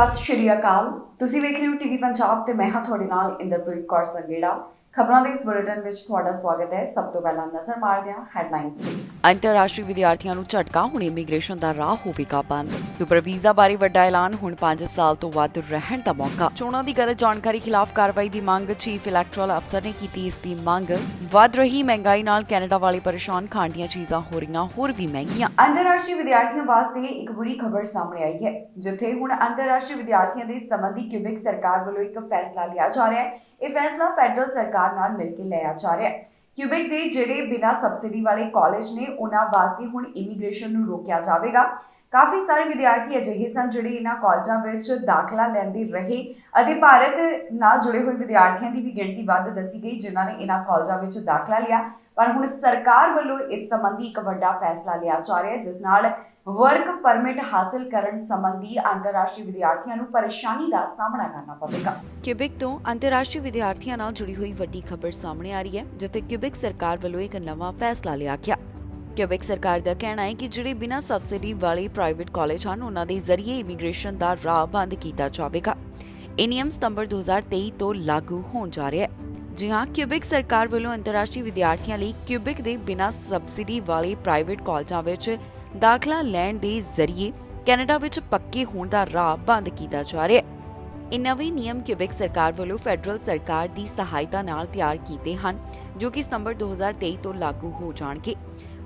ਸਤਿ ਸ਼੍ਰੀ ਅਕਾਲ। ਤੁਸੀਂ ਵੇਖ ਰਹੇ ਹੋ ਟੀਵੀ ਪੰਜਾਬ ਤੇ ਮੈਂ ਹਾਂ ਤੁਹਾਡੇ ਨਾਲ ਇੰਦਰਪ੍ਰੀਤ ਕੌਰ ਸੰਗੇੜਾ। ਖਬਰਾਂ ਦੇ ਇਸ ਬੁਲੇਟਿਨ ਵਿੱਚ ਤੁਹਾਡਾ ਸਵਾਗਤ ਹੈ। ਸਭ ਤੋਂ ਪਹਿਲਾਂ ਨਜ਼ਰ ਮਾਰਦੇ ਹਾਂ ਹੈਡਲਾਈਨਸ ਤੇ। ਅੰਤਰਰਾਸ਼ਟਰੀ ਵਿਦਿਆਰਥੀਆਂ ਨੂੰ ਝਟਕਾ, ਹੁਣ ਇਮੀਗ੍ਰੇਸ਼ਨ ਦਾ ਰਾਹ ਹੋਵੇਗਾ ਬੰਦ। ਸੁਪਰ ਵੀਜ਼ਾ ਬਾਰੇ ਵੱਡਾ ਐਲਾਨ, ਹੁਣ 5 ਸਾਲ ਤੋਂ ਵੱਧ ਰਹਿਣ ਦਾ ਮੌਕਾ। ਚੋਣਾਂ ਦੀ ਗਲਤ ਜਾਣਕਾਰੀ ਖਿਲਾਫ ਕਾਰਵਾਈ ਦੀ ਮੰਗ, ਚੀਫ ਇਲੈਕਟੋਰਲ ਅਫਸਰ ਨੇ ਕੀਤੀ ਇਸ ਦੀ ਮੰਗ। ਵੱਧ ਰਹੀ ਮਹਿੰਗਾਈ ਨਾਲ ਕੈਨੇਡਾ ਵਾਲੇ ਪਰੇਸ਼ਾਨ, ਖਾਣ ਦੀਆਂ ਚੀਜ਼ਾਂ ਹੋ ਰਹੀਆਂ ਹੋਰ ਵੀ ਮਹਿੰਗੀਆਂ। ਅੰਤਰਰਾਸ਼ਟਰੀ ਵਿਦਿਆਰਥੀਆਂ ਵਾਸਤੇ ਇੱਕ ਬੁਰੀ ਖਬਰ ਸਾਹਮਣੇ ਆਈ ਹੈ, ਜਿੱਥੇ ਹੁਣ ਅੰਤਰਰਾਸ਼ਟਰੀ ਵਿਦਿਆਰਥੀਆਂ ਦੇ ਸੰਬੰਧੀ ਕਿਊਬਿਕ ਸਰਕਾਰ ਵੱਲੋਂ ਇੱਕ ਫੈਸਲਾ ਲਿਆ ਜਾ ਰਿਹਾ ਹੈ। ਇਹ ਫੈਸਲਾ ਫੈਡਰਲ ਸਰਕਾਰ ਨਾਲ ਮਿਲ ਕੇ ਲਿਆ ਜਾ ਰਿਹਾ ਹੈ। ਕਿਊਬਿਕ ਦੇ ਜਿਹੜੇ ਬਿਨਾਂ ਸਬਸਿਡੀ ਵਾਲੇ ਕਾਲਜ ਨੇ, ਉਹਨਾਂ ਵਾਸਤੇ ਹੁਣ ਇਮੀਗ੍ਰੇਸ਼ਨ ਨੂੰ ਰੋਕਿਆ ਜਾਵੇਗਾ। ਕਾਫੀ ਸਾਰੇ ਵਿਦਿਆਰਥੀ ਅਜਿਹੇ ਸਨ ਜਿਹੜੇ ਇਹਨਾਂ ਕਾਲਜਾਂ ਵਿੱਚ ਦਾਖਲਾ ਲੈਂਦੇ ਰਹੇ ਅਤੇ ਭਾਰਤ ਨਾਲ ਜੁੜੇ ਹੋਏ ਵਿਦਿਆਰਥੀਆਂ ਦੀ ਵੀ ਗਿਣਤੀ ਵੱਧ ਦੱਸੀ ਗਈ, ਜਿਨ੍ਹਾਂ ਨੇ ਇਹਨਾਂ ਕਾਲਜਾਂ ਵਿੱਚ ਦਾਖਲਾ ਲਿਆ। ਪਰ ਹੁਣ ਸਰਕਾਰ ਵੱਲੋਂ ਇਸ ਸੰਬੰਧੀ ਇੱਕ ਵੱਡਾ ਫੈਸਲਾ ਲਿਆ ਜਾ ਰਿਹਾ ਹੈ, ਜਿਸ ਨਾਲ ਵਰਕ ਪਰਮਿਟ ਹਾਸਲ ਕਰਨ ਸੰਬੰਧੀ ਅੰਤਰਰਾਸ਼ਟਰੀ ਵਿਦਿਆਰਥੀਆਂ ਨੂੰ ਪਰੇਸ਼ਾਨੀ ਦਾ ਸਾਹਮਣਾ ਕਰਨਾ ਪਵੇਗਾ। ਕਿਊਬਿਕ ਤੋਂ ਅੰਤਰਰਾਸ਼ਟਰੀ ਵਿਦਿਆਰਥੀਆਂ ਨਾਲ ਜੁੜੀ ਹੋਈ ਵੱਡੀ ਖਬਰ ਸਾਹਮਣੇ ਆ ਰਹੀ ਹੈ, ਜਿੱਥੇ ਕਿਊਬਿਕ ਸਰਕਾਰ ਵੱਲੋਂ ਇੱਕ ਨਵਾਂ ਫੈਸਲਾ ਲਿਆ ਗਿਆ। ਕਿਊਬਿਕ ਸਰਕਾਰ ਦਾ ਕਹਿਣਾ ਹੈ ਕਿ ਜਿਹੜੇ ਬਿਨਾਂ ਸਬਸਿਡੀ ਵਾਲੇ ਪ੍ਰਾਈਵੇਟ ਕਾਲਜ ਹਨ, ਉਹਨਾਂ ਦੇ ਜ਼ਰੀਏ ਇਮੀਗ੍ਰੇਸ਼ਨ ਦਾ ਰਾਹ ਬੰਦ ਕੀਤਾ ਜਾਵੇਗਾ। ਇਹ ਨਿਯਮ ਸਤੰਬਰ 2023 ਤੋਂ ਲਾਗੂ ਹੋਣ ਜਾ ਰਿਹਾ ਹੈ। ਜੀ ਹਾਂ, ਕਿਊਬਿਕ ਸਰਕਾਰ ਵੱਲੋਂ ਅੰਤਰਰਾਸ਼ਟਰੀ ਵਿਦਿਆਰਥੀਆਂ ਲਈ ਕਿਊਬਿਕ ਦੇ ਬਿਨਾਂ ਸਬਸਿਡੀ ਵਾਲੇ ਪ੍ਰਾਈਵੇਟ ਕਾਲਜਾਂ ਵਿੱਚ ਦਾਖਲਾ ਲੈਣ ਦੇ ਜ਼ਰੀਏ ਕੈਨੇਡਾ ਵਿੱਚ ਪੱਕੇ ਹੋਣ ਦਾ ਰਾਹ ਬੰਦ ਕੀਤਾ ਜਾ ਰਿਹਾ ਹੈ। ਇਹ ਨਵੇਂ ਨਿਯਮ ਕਿਊਬਿਕ ਸਰਕਾਰ ਵੱਲੋਂ ਫੈਡਰਲ ਸਰਕਾਰ ਦੀ ਸਹਾਇਤਾ ਨਾਲ ਤਿਆਰ ਕੀਤੇ ਹਨ, ਜੋ ਕਿ ਸਤੰਬਰ 2023 ਤੋਂ ਲਾਗੂ ਹੋ ਜਾਣਗੇ।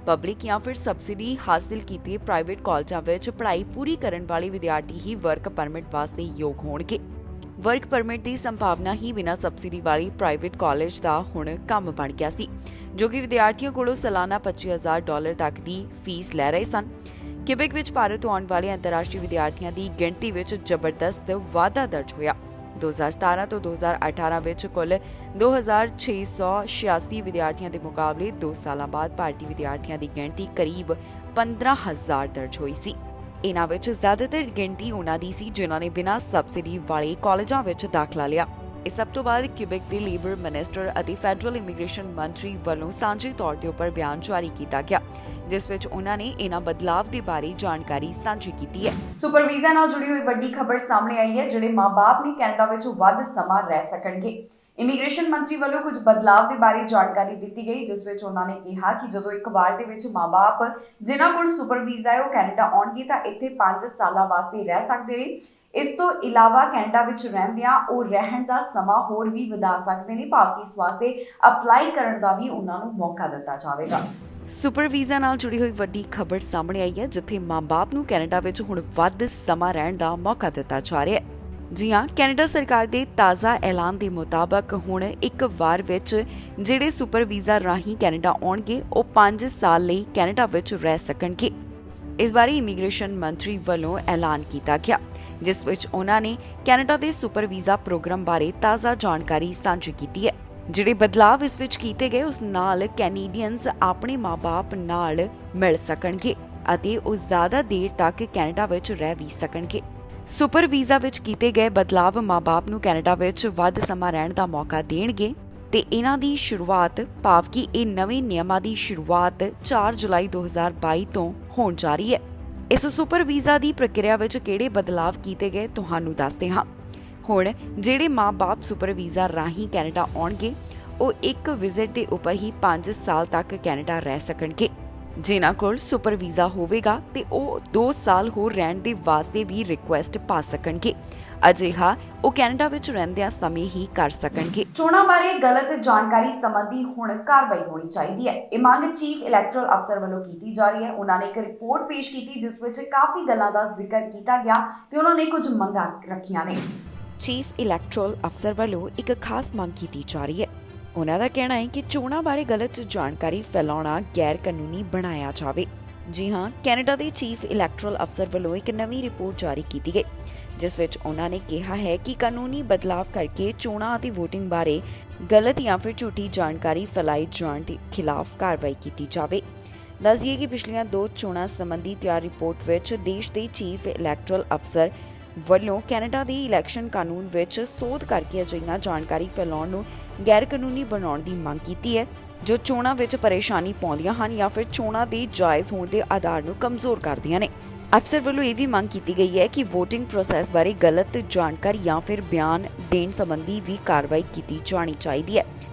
ਪਬਲਿਕ ਜਾਂ ਫਿਰ ਸਬਸਿਡੀ ਹਾਸਲ ਕੀਤੇ ਪ੍ਰਾਈਵੇਟ ਕਾਲਜਾਂ ਵਿੱਚ ਪੜ੍ਹਾਈ ਪੂਰੀ ਕਰਨ ਵਾਲੇ ਵਿਦਿਆਰਥੀ ਹੀ ਵਰਕ ਪਰਮਿਟ ਵਾਸਤੇ ਯੋਗ ਹੋਣਗੇ। ਵਰਕ ਪਰਮਿਟ ਦੀ ਸੰਭਾਵਨਾ ਹੀ ਬਿਨਾਂ ਸਬਸਿਡੀ ਵਾਲੀ ਪ੍ਰਾਈਵੇਟ ਕਾਲਜ ਦਾ ਹੁਣ ਕੰਮ ਬਣ ਗਿਆ ਸੀ, ਜੋ ਕਿ ਵਿਦਿਆਰਥੀਆਂ ਕੋਲੋਂ ਸਾਲਾਨਾ $25,000 ਤੱਕ ਦੀ ਫੀਸ ਲੈ ਰਹੇ ਸਨ। ਕਿਊਬਿਕ ਵਿੱਚ ਭਾਰਤ ਤੋਂ ਆਉਣ ਵਾਲੇ ਅੰਤਰਰਾਸ਼ਟਰੀ ਵਿਦਿਆਰਥੀਆਂ ਦੀ ਗਿਣਤੀ ਵਿੱਚ ਜ਼ਬਰਦਸਤ ਵਾਧਾ ਦਰਜ ਹੋਇਆ। 2017 ਤੋਂ 2018 ਵਿੱਚ ਕੁੱਲ 2,686 ਵਿਦਿਆਰਥੀਆਂ ਦੇ ਮੁਕਾਬਲੇ 2 ਸਾਲਾਂ ਬਾਅਦ ਭਾਰਤੀ ਵਿਦਿਆਰਥੀਆਂ ਦੀ ਗਿਣਤੀ ਕਰੀਬ 15,000 ਦਰਜ ਹੋਈ ਸੀ। ਇਹਨਾਂ ਵਿੱਚ ਜ਼ਿਆਦਾਤਰ ਗਿਣਤੀ ਉਹਨਾਂ ਦੀ ਸੀ ਜਿਨ੍ਹਾਂ ਨੇ ਬਿਨਾਂ ਸਬਸਿਡੀ ਵਾਲੇ ਕਾਲਜਾਂ ਵਿੱਚ ਦਾਖਲਾ ਲਿਆ। ਇਸ ਸਭ ਤੋਂ ਬਾਅਦ ਕਿਊਬਿਕ ਦੇ ਲੇਬਰ ਮਿਨਿਸਟਰ ਅਤੇ ਫੈਡਰਲ ਇਮੀਗ੍ਰੇਸ਼ਨ ਮੰਤਰੀ ਵੱਲੋਂ ਸਾਂਝੇ ਤੌਰ ਤੇ ਉੱਪਰ ਬਿਆਨ ਜਾਰੀ ਕੀਤਾ ਗਿਆ, ਜਿਸ ਵਿੱਚ ਉਹਨਾਂ ਨੇ ਇਹਨਾਂ ਬਦਲਾਵ ਦੇ ਬਾਰੇ ਜਾਣਕਾਰੀ ਸਾਂਝੀ ਕੀਤੀ ਹੈ। ਸੁਪਰ ਵੀਜ਼ਾ ਨਾਲ ਜੁੜੀ ਹੋਈ ਵੱਡੀ ਖਬਰ ਸਾਹਮਣੇ ਆਈ ਹੈ, ਜਿਹੜੇ ਮਾਂ-ਬਾਪ ਨੇ ਕੈਨੇਡਾ ਵਿੱਚ ਵੱਧ ਸਮਾਂ ਰਹਿ ਸਕਣਗੇ। ਇਮੀਗ੍ਰੇਸ਼ਨ ਮੰਤਰੀ ਵੱਲੋਂ ਕੁਝ ਬਦਲਾਵ ਦੇ ਬਾਰੇ ਜਾਣਕਾਰੀ ਦਿੱਤੀ ਗਈ, ਜਿਸ ਵਿੱਚ ਉਹਨਾਂ ਨੇ ਕਿਹਾ ਕਿ ਜਦੋਂ ਇੱਕ ਵਾਰ ਦੇ ਵਿੱਚ ਮਾਂ-ਬਾਪ ਜਿਨ੍ਹਾਂ ਕੋਲ ਸੁਪਰ ਵੀਜ਼ਾ ਹੈ ਉਹ ਕੈਨੇਡਾ ਆਉਣਗੇ ਤਾਂ ਇੱਥੇ 5 ਸਾਲਾਂ ਵਾਸਤੇ ਰਹਿ ਸਕਦੇ ਨੇ। ਇਸ ਤੋਂ ਇਲਾਵਾ ਕੈਨੇਡਾ ਵਿੱਚ ਰਹਿੰਦਿਆਂ ਉਹ ਰਹਿਣ ਦਾ ਸਮਾਂ ਹੋਰ ਵੀ ਵਧਾ ਸਕਦੇ ਨੇ, ਭਾਵ ਕਿ ਇਸ ਵਾਸਤੇ ਅਪਲਾਈ ਕਰਨ ਦਾ ਵੀ ਉਹਨਾਂ ਨੂੰ ਮੌਕਾ ਦਿੱਤਾ ਜਾਵੇਗਾ। ਸੁਪਰ ਵੀਜ਼ਾ ਨਾਲ ਜੁੜੀ ਹੋਈ ਵੱਡੀ ਖਬਰ ਸਾਹਮਣੇ ਆਈ ਹੈ, ਜਿੱਥੇ ਮਾਂ-ਬਾਪ ਨੂੰ ਕੈਨੇਡਾ ਵਿੱਚ ਹੁਣ ਵੱਧ ਸਮਾਂ ਰਹਿਣ ਦਾ ਮੌਕਾ ਦਿੱਤਾ ਜਾ ਰਿਹਾ ਹੈ। ਜੀ ਹਾਂ, ਕੈਨੇਡਾ ਸਰਕਾਰ ਦੇ ਤਾਜ਼ਾ ਐਲਾਨ ਦੇ ਮੁਤਾਬਕ ਹੁਣ ਇੱਕ ਵਾਰ ਵਿੱਚ ਜਿਹੜੇ ਸੁਪਰ ਵੀਜ਼ਾ ਰਾਹੀਂ ਕੈਨੇਡਾ ਆਉਣਗੇ ਉਹ 5 ਸਾਲ ਲਈ ਕੈਨੇਡਾ ਵਿੱਚ ਰਹਿ ਸਕਣਗੇ। ਇਸ ਬਾਰੇ ਇਮੀਗ੍ਰੇਸ਼ਨ ਮੰਤਰੀ ਵੱਲੋਂ ਐਲਾਨ ਕੀਤਾ ਗਿਆ, ਜਿਸ ਵਿੱਚ ਉਹਨਾਂ ਨੇ ਕੈਨੇਡਾ ਦੇ ਸੁਪਰ ਵੀਜ਼ਾ ਪ੍ਰੋਗਰਾਮ ਬਾਰੇ ਤਾਜ਼ਾ ਜਾਣਕਾਰੀ ਸਾਂਝੀ ਕੀਤੀ ਹੈ। ਜਿਹੜੇ ਬਦਲਾਵ ਇਸ ਵਿੱਚ ਕੀਤੇ ਗਏ, ਉਸ ਨਾਲ ਕੈਨੇਡੀਅਨਸ ਆਪਣੇ ਮਾਂ-ਬਾਪ ਨਾਲ ਮਿਲ ਸਕਣਗੇ ਅਤੇ ਉਹ ਜ਼ਿਆਦਾ ਦੇਰ ਤੱਕ ਕੈਨੇਡਾ ਵਿੱਚ ਰਹਿ ਵੀ ਸਕਣਗੇ। ਸੁਪਰ ਵੀਜ਼ਾ ਵਿੱਚ ਕੀਤੇ ਗਏ ਬਦਲਾਵ ਮਾਂ-ਬਾਪ ਨੂੰ ਕੈਨੇਡਾ ਵਿੱਚ ਵੱਧ ਸਮਾਂ ਰਹਿਣ ਦਾ ਮੌਕਾ ਦੇਣਗੇ ਤੇ ਇਹਨਾਂ ਦੀ ਸ਼ੁਰੂਆਤ, ਭਾਵ ਕਿ ਇਹ ਨਵੇਂ ਨਿਯਮਾਂ ਦੀ ਸ਼ੁਰੂਆਤ 4 ਜੁਲਾਈ 2022 ਤੋਂ ਹੋਣ ਜਾ ਰਹੀ ਹੈ। ਇਸ ਸੁਪਰ ਵੀਜ਼ਾ ਦੀ ਪ੍ਰਕਿਰਿਆ ਵਿੱਚ ਕਿਹੜੇ ਬਦਲਾਵ ਕੀਤੇ ਗਏ ਤੁਹਾਨੂੰ ਦੱਸਦੇ ਹਾਂ। ਹੁਣ ਜਿਹੜੇ ਮਾਂ-ਬਾਪ ਸੁਪਰ ਵੀਜ਼ਾ ਰਾਹੀਂ ਕੈਨੇਡਾ ਆਉਣਗੇ ਉਹ ਇੱਕ ਵਿਜ਼ਿਟ ਦੇ ਉੱਪਰ ਹੀ 5 ਸਾਲ ਤੱਕ ਕੈਨੇਡਾ ਰਹਿ ਸਕਣਗੇ। ਜਿਨ੍ਹਾਂ ਕੋਲ ਸੁਪਰ ਵੀਜ਼ਾ ਹੋਵੇਗਾ ਤੇ ਉਹ 2 ਸਾਲ ਹੋਰ ਰਹਿਣ ਦੇ ਵਾਸਤੇ ਵੀ ਰਿਕੁਐਸਟ ਪਾ ਸਕਣਗੇ। ਅਜਿਹਾ ਉਹ ਕੈਨੇਡਾ ਵਿੱਚ ਰਹਿੰਦਿਆਂ ਸਮੇਂ ਹੀ ਕਰ ਸਕਣਗੇ। ਚੋਣਾਂ ਬਾਰੇ ਗਲਤ ਜਾਣਕਾਰੀ ਸੰਬੰਧੀ ਹੁਣ ਕਾਰਵਾਈ ਹੋਣੀ ਚਾਹੀਦੀ ਹੈ। ਇਹ ਮੰਗ ਚੀਫ ਇਲੈਕਟੋਰਲ ਅਫਸਰ ਵੱਲੋਂ ਕੀਤੀ ਜਾ ਰਹੀ ਹੈ। ਉਹਨਾਂ ਨੇ ਇੱਕ ਰਿਪੋਰਟ ਪੇਸ਼ ਕੀਤੀ, ਜਿਸ ਵਿੱਚ ਕਾਫੀ ਗੱਲਾਂ ਦਾ ਜ਼ਿਕਰ ਕੀਤਾ ਗਿਆ ਤੇ ਉਹਨਾਂ ਨੇ ਕੁਝ ਮੰਗਾਂ ਰੱਖੀਆਂ ਨੇ। ਚੀਫ ਇਲੈਕਟੋਰਲ ਅਫਸਰ ਵੱਲੋਂ ਇੱਕ ਖਾਸ ਮੰਗ ਕੀਤੀ ਜਾ ਰਹੀ ਹੈ। ਉਹਨਾਂ ਦਾ ਕਹਿਣਾ ਹੈ ਕਿ ਚੋਣਾਂ ਬਾਰੇ ਗਲਤ ਜਾਣਕਾਰੀ ਫੈਲਾਉਣਾ ਗੈਰ ਕਾਨੂੰਨੀ ਬਣਾਇਆ ਜਾਵੇ। ਜੀ ਹਾਂ, ਕੈਨੇਡਾ ਦੇ ਚੀਫ ਇਲੈਕਟੋਰਲ ਅਫਸਰ ਵੱਲੋਂ ਇੱਕ ਨਵੀਂ ਰਿਪੋਰਟ ਜਾਰੀ ਕੀਤੀ ਗਈ, ਜਿਸ ਵਿੱਚ ਉਹਨਾਂ ਨੇ ਕਿਹਾ ਹੈ ਕਿ ਕਾਨੂੰਨੀ ਬਦਲਾਵ ਕਰਕੇ ਚੋਣਾਂ ਅਤੇ VOTING ਬਾਰੇ ਗਲਤ ਜਾਂ ਫਿਰ ਝੂਠੀ ਜਾਣਕਾਰੀ ਫੈਲਾਈ ਜਾਣ ਦੇ ਖਿਲਾਫ ਕਾਰਵਾਈ ਕੀਤੀ ਜਾਵੇ। ਦੱਸਿਏ ਕਿ ਪਿਛਲੀਆਂ 2 ਚੋਣਾਂ ਸੰਬੰਧੀ ਤਿਆਰ ਰਿਪੋਰਟ ਵਿੱਚ ਦੇਸ਼ ਦੇ ਚੀਫ ਇਲੈਕਟੋਰਲ ਅਫਸਰ ਵੱਲੋਂ ਕੈਨੇਡਾ ਦੇ ਇਲੈਕਸ਼ਨ ਕਾਨੂੰਨ ਵਿੱਚ ਸੋਧ ਕਰਕੇ ਅਜਿਹੀਆਂ ਜਾਣਕਾਰੀ ਫੈਲਾਉਣ ਨੂੰ ਗੈਰ ਕਾਨੂੰਨੀ ਬਣਾਉਣ ਦੀ ਮੰਗ ਕੀਤੀ ਹੈ, ਜੋ ਚੋਣਾਂ ਵਿੱਚ ਪਰੇਸ਼ਾਨੀ ਪਾਉਂਦੀਆਂ ਹਨ ਜਾਂ ਫਿਰ ਚੋਣਾਂ ਦੇ ਜਾਇਜ਼ ਹੋਣ ਦੇ ਆਧਾਰ ਨੂੰ ਕਮਜ਼ੋਰ ਕਰਦੀਆਂ ਨੇ। ਅਫਸਰ ਵੱਲੋਂ ਇਹ ਵੀ ਮੰਗ ਕੀਤੀ ਗਈ ਹੈ ਕਿ VOTING ਪ੍ਰੋਸੈਸ ਬਾਰੇ ਗਲਤ ਜਾਣਕਾਰੀ ਜਾਂ ਫਿਰ ਬਿਆਨ ਦੇਣ ਸੰਬੰਧੀ ਵੀ ਕਾਰਵਾਈ ਕੀਤੀ ਜਾਣੀ ਚਾਹੀਦੀ ਹੈ।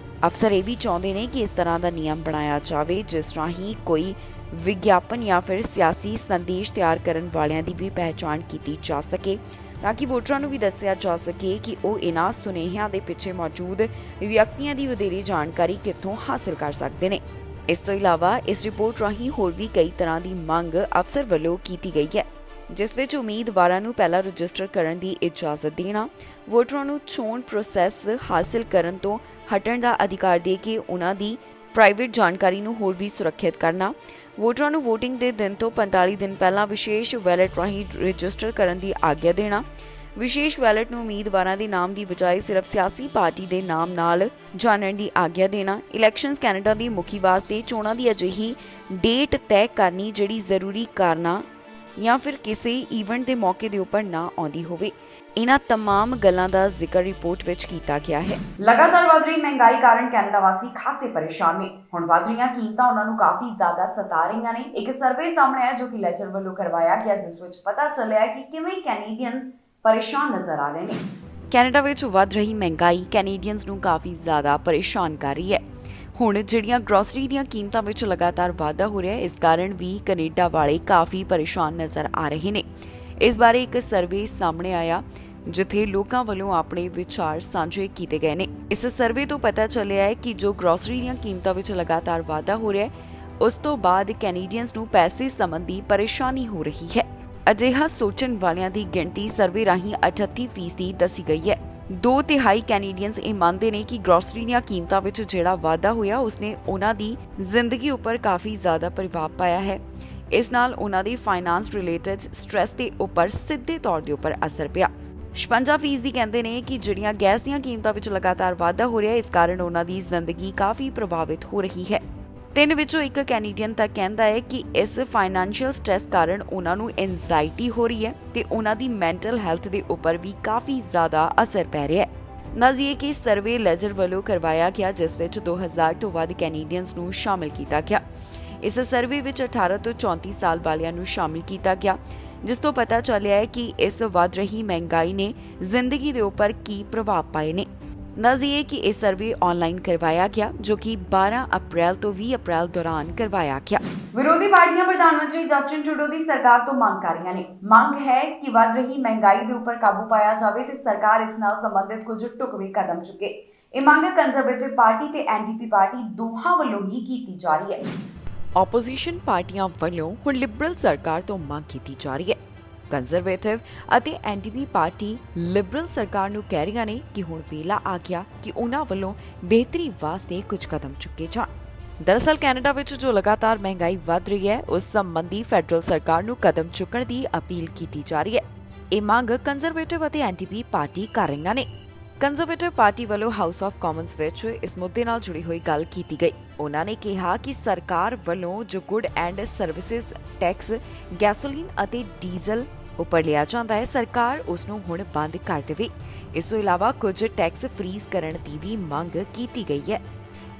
ਅਫਸਰ ਇਹ ਵੀ ਚਾਹੁੰਦੇ ਨੇ ਕਿ ਇਸ ਤਰ੍ਹਾਂ ਦਾ ਨਿਯਮ ਬਣਾਇਆ ਜਾਵੇ ਜਿਸ ਰਾਹੀਂ ਕੋਈ ਵਿਗਿਆਪਨ ਜਾਂ ਫਿਰ ਸਿਆਸੀ ਸੰਦੇਸ਼ ਤਿਆਰ ਕਰਨ ਵਾਲਿਆਂ ਦੀ ਵੀ ਪਹਿਚਾਣ ਕੀਤੀ ਜਾ ਸਕੇ ਤਾਂ ਕਿ ਵੋਟਰਾਂ ਨੂੰ ਵੀ ਦੱਸਿਆ ਜਾ ਸਕੇ ਕਿ ਉਹ ਇਹਨਾਂ ਸੁਨੇਹਿਆਂ ਦੇ ਪਿੱਛੇ ਮੌਜੂਦ ਵਿਅਕਤੀਆਂ ਦੀ ਵਧੇਰੇ ਜਾਣਕਾਰੀ ਕਿੱਥੋਂ ਹਾਸਲ ਕਰ ਸਕਦੇ ਨੇ। ਇਸ ਤੋਂ ਇਲਾਵਾ ਇਸ ਰਿਪੋਰਟ ਰਾਹੀਂ ਹੋਰ ਵੀ ਕਈ ਤਰ੍ਹਾਂ ਦੀ ਮੰਗ ਅਫਸਰ ਵੱਲੋਂ ਕੀਤੀ ਗਈ ਹੈ, ਜਿਸ ਵਿੱਚ ਉਮੀਦਵਾਰਾਂ ਨੂੰ ਪਹਿਲਾਂ ਰਜਿਸਟਰ ਕਰਨ ਦੀ ਇਜਾਜ਼ਤ ਦੇਣਾ, ਵੋਟਰਾਂ ਨੂੰ ਚੋਣ ਪ੍ਰੋਸੈਸ ਹਾਸਲ ਕਰਨ ਤੋਂ ਹਟਣ ਦਾ ਅਧਿਕਾਰ ਦੇ ਕੇ ਉਹਨਾਂ ਦੀ ਪ੍ਰਾਈਵੇਟ ਜਾਣਕਾਰੀ ਨੂੰ ਹੋਰ ਵੀ ਸੁਰੱਖਿਅਤ ਕਰਨਾ, ਵੋਟਰਾਂ ਨੂੰ VOTING ਦੇ ਦਿਨ ਤੋਂ 45 ਦਿਨ ਪਹਿਲਾਂ ਵਿਸ਼ੇਸ਼ ਵੈਲਟ ਰਾਹੀਂ ਰਜਿਸਟਰ ਕਰਨ ਦੀ ਆਗਿਆ ਦੇਣਾ, ਵਿਸ਼ੇਸ਼ ਵੈਲਟ ਨੂੰ ਉਮੀਦਵਾਰਾਂ ਦੇ ਨਾਮ ਦੀ ਬਜਾਏ ਸਿਰਫ ਸਿਆਸੀ ਪਾਰਟੀ ਦੇ ਨਾਮ ਨਾਲ ਜਾਣਨ ਦੀ ਆਗਿਆ ਦੇਣਾ, ਇਲੈਕਸ਼ਨਜ਼ ਕੈਨੇਡਾ ਦੀ ਮੁਖੀ ਵਾਸਤੇ ਚੋਣਾਂ ਦੀ ਅਜਿਹੀ ਡੇਟ ਤੈਅ ਕਰਨੀ ਜਿਹੜੀ ਜ਼ਰੂਰੀ ਕਾਰਨਾਂ ਜਾਂ ਫਿਰ ਕਿਸੇ ਈਵੈਂਟ ਦੇ ਮੌਕੇ ਦੇ ਉੱਪਰ ਨਾ ਆਉਂਦੀ ਹੋਵੇ। ਇਹਨਾਂ तमाम ਗੱਲਾਂ ਦਾ ਜ਼ਿਕਰ ਰਿਪੋਰਟ ਵਿੱਚ ਕੀਤਾ ਗਿਆ ਹੈ। ਲਗਾਤਾਰ ਵਧ ਰਹੀ ਮਹਿੰਗਾਈ ਕਾਰਨ ਕੈਨੇਡਾ ਵਾਸੀ ਖਾਸੇ ਪਰੇਸ਼ਾਨ ਨੇ। ਹੁਣ ਵਧ ਰਹੀਆਂ ਕੀਮਤਾਂ ਉਹਨਾਂ ਨੂੰ ਕਾਫੀ ਜ਼ਿਆਦਾ ਸਤਾ ਰਹੀਆਂ ਨੇ। ਇੱਕ ਸਰਵੇ ਸਾਹਮਣੇ ਆਇਆ ਜੋ ਕਿ ਲੈਜਰ ਵੱਲੋਂ ਕਰਵਾਇਆ ਗਿਆ, ਜਿਸ ਵਿੱਚ ਪਤਾ ਚੱਲਿਆ ਕਿ ਕਿਵੇਂ ਕੈਨੇਡੀਅਨਸ ਪਰੇਸ਼ਾਨ ਨਜ਼ਰ ਆ ਰਹੇ ਨੇ। ਕੈਨੇਡਾ ਵਿੱਚ ਵਧ ਰਹੀ ਮਹਿੰਗਾਈ ਕੈਨੇਡੀਅਨਸ ਨੂੰ ਕਾਫੀ ਜ਼ਿਆਦਾ ਪਰੇਸ਼ਾਨ ਕਰ ਰਹੀ ਹੈ। ਹੁਣ ਜਿਹੜੀਆਂ ਗਰੋਸਰੀ ਦੀਆਂ ਕੀਮਤਾਂ ਵਿੱਚ ਲਗਾਤਾਰ ਵਾਧਾ ਹੋ ਰਿਹਾ ਹੈ, ਇਸ ਕਾਰਨ ਵੀ ਕੈਨੇਡਾ ਵਾਲੇ ਕਾਫੀ ਪਰੇਸ਼ਾਨ ਨਜ਼ਰ ਆ ਰਹੇ ਨੇ। ਇਸ ਬਾਰੇ ਇੱਕ ਸਰਵੇ ਸਾਹਮਣੇ ਆਇਆ ਜਿੱਥੇ ਲੋਕਾਂ ਵੱਲੋਂ ਆਪਣੇ ਵਿਚਾਰ ਸਾਂਝੇ ਕੀਤੇ ਗਏ ਨੇ। ਇਸ ਸਰਵੇ ਤੋਂ ਪਤਾ ਚੱਲਿਆ ਹੈ ਕਿ ਜੋ ਗਰੋਸਰੀ ਦੀਆਂ ਕੀਮਤਾਂ ਵਿੱਚ ਲਗਾਤਾਰ ਵਾਧਾ ਹੋ ਰਿਹਾ ਹੈ, ਉਸ ਤੋਂ ਬਾਅਦ ਕੈਨੇਡੀਅਨਸ ਨੂੰ ਪੈਸੇ ਸੰਬੰਧੀ ਪਰੇਸ਼ਾਨੀ ਹੋ ਰਹੀ ਹੈ। ਅਜਿਹਾ ਸੋਚਣ ਵਾਲਿਆਂ ਦੀ ਗਿਣਤੀ ਸਰਵੇ ਰਾਹੀਂ 38% ਦੱਸੀ ਗਈ ਹੈ। 2/3 ਕੈਨੇਡੀਅਨਸ ਇਹ ਮੰਨਦੇ ਨੇ ਕਿ ਗਰੋਸਰੀ ਦੀਆਂ ਕੀਮਤਾਂ ਵਿੱਚ ਜਿਹੜਾ ਵਾਧਾ ਹੋਇਆ ਉਸਨੇ ਉਹਨਾਂ ਦੀ ਜ਼ਿੰਦਗੀ ਉੱਪਰ ਕਾਫੀ ਜ਼ਿਆਦਾ ਪ੍ਰਭਾਵ ਪਾਇਆ ਹੈ। ਇਸ ਨਾਲ ਉਹਨਾਂ ਦੀ ਫਾਈਨਾਂਸ ਰਿਲੇਟਡ ਸਟ੍ਰੈਸ ਦੇ ਉੱਪਰ ਸਿੱਧੇ ਤੌਰ ਦੇ ਉੱਪਰ ਅਸਰ ਪਿਆ। 56% ਕਹਿੰਦੇ ਨੇ ਕਿ ਜਿਹੜੀਆਂ ਗੈਸ ਦੀਆਂ ਕੀਮਤਾਂ ਵਿੱਚ ਲਗਾਤਾਰ ਵਾਧਾ ਹੋ ਰਿਹਾ ਹੈ, ਇਸ ਕਾਰਨ ਉਹਨਾਂ ਦੀ ਜ਼ਿੰਦਗੀ ਕਾਫੀ ਪ੍ਰਭਾਵਿਤ ਹੋ ਰਹੀ ਹੈ। 3 ਵਿੱਚੋਂ 1 ਕੈਨੇਡੀਅਨ ਤਾਂ ਕਹਿੰਦਾ ਹੈ ਕਿ ਇਸ ਫਾਈਨੈਂਸ਼ੀਅਲ ਸਟ੍ਰੈਸ ਕਾਰਨ ਉਹਨਾਂ ਨੂੰ ਐਂਜ਼ਾਈਟੀ ਹੋ ਰਹੀ ਹੈ ਤੇ ਉਹਨਾਂ ਦੀ ਮੈਂਟਲ ਹੈਲਥ ਦੇ ਉੱਪਰ ਵੀ ਕਾਫੀ ਜ਼ਿਆਦਾ ਅਸਰ ਪੈ ਰਿਹਾ ਹੈ। ਦੱਸੀਏ ਕਿ ਸਰਵੇ ਲੈਜਰ ਵੱਲੋਂ ਕਰਵਾਇਆ ਗਿਆ, ਜਿਸ ਵਿੱਚ 2000 ਤੋਂ ਵੱਧ ਕੈਨੇਡੀਅਨਸ ਨੂੰ ਸ਼ਾਮਲ ਕੀਤਾ ਗਿਆ। ਇਸ ਸਰਵੇ ਵਿੱਚ 18 ਤੋਂ 34 ਸਾਲ ਵਾਲਿਆਂ ਨੂੰ ਸ਼ਾਮਲ ਕੀਤਾ ਗਿਆ, ਜਿਸ ਤੋਂ ਪਤਾ ਚੱਲਿਆ ਹੈ ਕਿ ਇਸ ਵੱਧ ਰਹੀ ਮਹਿੰਗਾਈ ਨੇ ਜ਼ਿੰਦਗੀ ਦੇ ਉੱਪਰ ਕੀ ਪ੍ਰਭਾਵ ਪਾਏ ਨੇ। ਦੱਸੀਏ ਕਿ ਇਹ ਸਰਵੇ ਆਨਲਾਈਨ ਕਰਵਾਇਆ ਗਿਆ, ਜੋ ਕਿ 12 ਅਪ੍ਰੈਲ ਤੋਂ 20 ਅਪ੍ਰੈਲ ਦੌਰਾਨ ਕਰਵਾਇਆ ਗਿਆ। ਵਿਰੋਧੀ ਪਾਰਟੀਆਂ ਪ੍ਰਧਾਨ ਮੰਤਰੀ ਜਸਟਿਨ ਟਰੂਡੋ ਦੀ ਸਰਕਾਰ ਤੋਂ ਮੰਗ ਕਰ ਰਹੀਆਂ ਨੇ। ਮੰਗ ਹੈ ਕਿ ਵੱਧ ਰਹੀ ਮਹਿੰਗਾਈ ਦੇ ਉੱਪਰ ਕਾਬੂ ਪਾਇਆ ਜਾਵੇ ਤੇ ਸਰਕਾਰ ਇਸ ਨਾਲ ਸੰਬੰਧਿਤ ਕੁਝ ਢੁਕਵੇਂ ਕਦਮ ਚੁੱਕੇ। ਇਹ ਮੰਗ ਕੰਜ਼ਰਵੇਟਿਵ ਪਾਰਟੀ ਤੇ NDP ਪਾਰਟੀ ਦੋਹਾਂ ਵੱਲੋਂ ਹੀ ਕੀਤੀ ਜਾ ਰਹੀ ਹੈ। ਆਪੋਜੀਸ਼ਨ ਪਾਰਟੀਆਂ ਵੱਲੋਂ ਹੁਣ ਲਿਬਰਲ ਸਰਕਾਰ ਤੋਂ ਮੰਗ ਕੀਤੀ ਜਾ ਰਹੀ ਹੈ। ਕੰਜ਼ਰਵੇਟਿਵ ਅਤੇ NDP ਪਾਰਟੀ ਲਿਬਰਲ ਸਰਕਾਰ ਨੂੰ ਕਹਿ ਰਹੀਆਂ ਨੇ ਕਿ ਹੁਣ ਵੇਲਾ ਆ ਗਿਆ ਕਿ ਉਹਨਾਂ ਵੱਲੋਂ ਬਿਹਤਰੀ ਵਾਸਤੇ ਕੁਝ ਕਦਮ ਚੁੱਕੇ ਜਾਣ। ਦਰਅਸਲ ਕੈਨੇਡਾ ਵਿੱਚ ਜੋ ਲਗਾਤਾਰ ਮਹਿੰਗਾਈ ਵਧ ਰਹੀ ਹੈ, ਉਸ ਸੰਬੰਧੀ ਫੈਡਰਲ ਸਰਕਾਰ ਨੂੰ ਕਦਮ ਚੁੱਕਣ ਦੀ ਅਪੀਲ ਕੀਤੀ ਜਾ ਰਹੀ ਹੈ। ਇਹ ਮੰਗ ਕੰਜ਼ਰਵੇਟਿਵ ਅਤੇ NDP ਪਾਰਟੀ ਕਰ ਰਹੀਆਂ ਨੇ। ਕੰਜ਼ਰਵੇਟਿਵ ਪਾਰਟੀ ਵੱਲੋਂ ਹਾਊਸ ਆਫ ਕਾਮਨਸ ਵਿੱਚ ਇਸ ਮੁੱਦੇ ਨਾਲ ਜੁੜੀ ਹੋਈ ਗੱਲ ਕੀਤੀ ਗਈ। ਉਹਨਾਂ ਨੇ ਕਿਹਾ ਕਿ ਸਰਕਾਰ ਵੱਲੋਂ ਜੋ good and services tax gasoline ਅਤੇ ਡੀਜ਼ਲ ਉੱਪਰ ਲਿਆ ਜਾਂਦਾ ਹੈ, ਸਰਕਾਰ ਉਸ ਨੂੰ ਹੁਣ ਬੰਦ ਕਰ ਦੇਵੇ। ਇਸ ਤੋਂ ਇਲਾਵਾ ਕੁਝ ਟੈਕਸ ਫ੍ਰੀਜ਼ ਕਰਨ ਦੀ ਵੀ ਮੰਗ ਕੀਤੀ ਗਈ ਹੈ।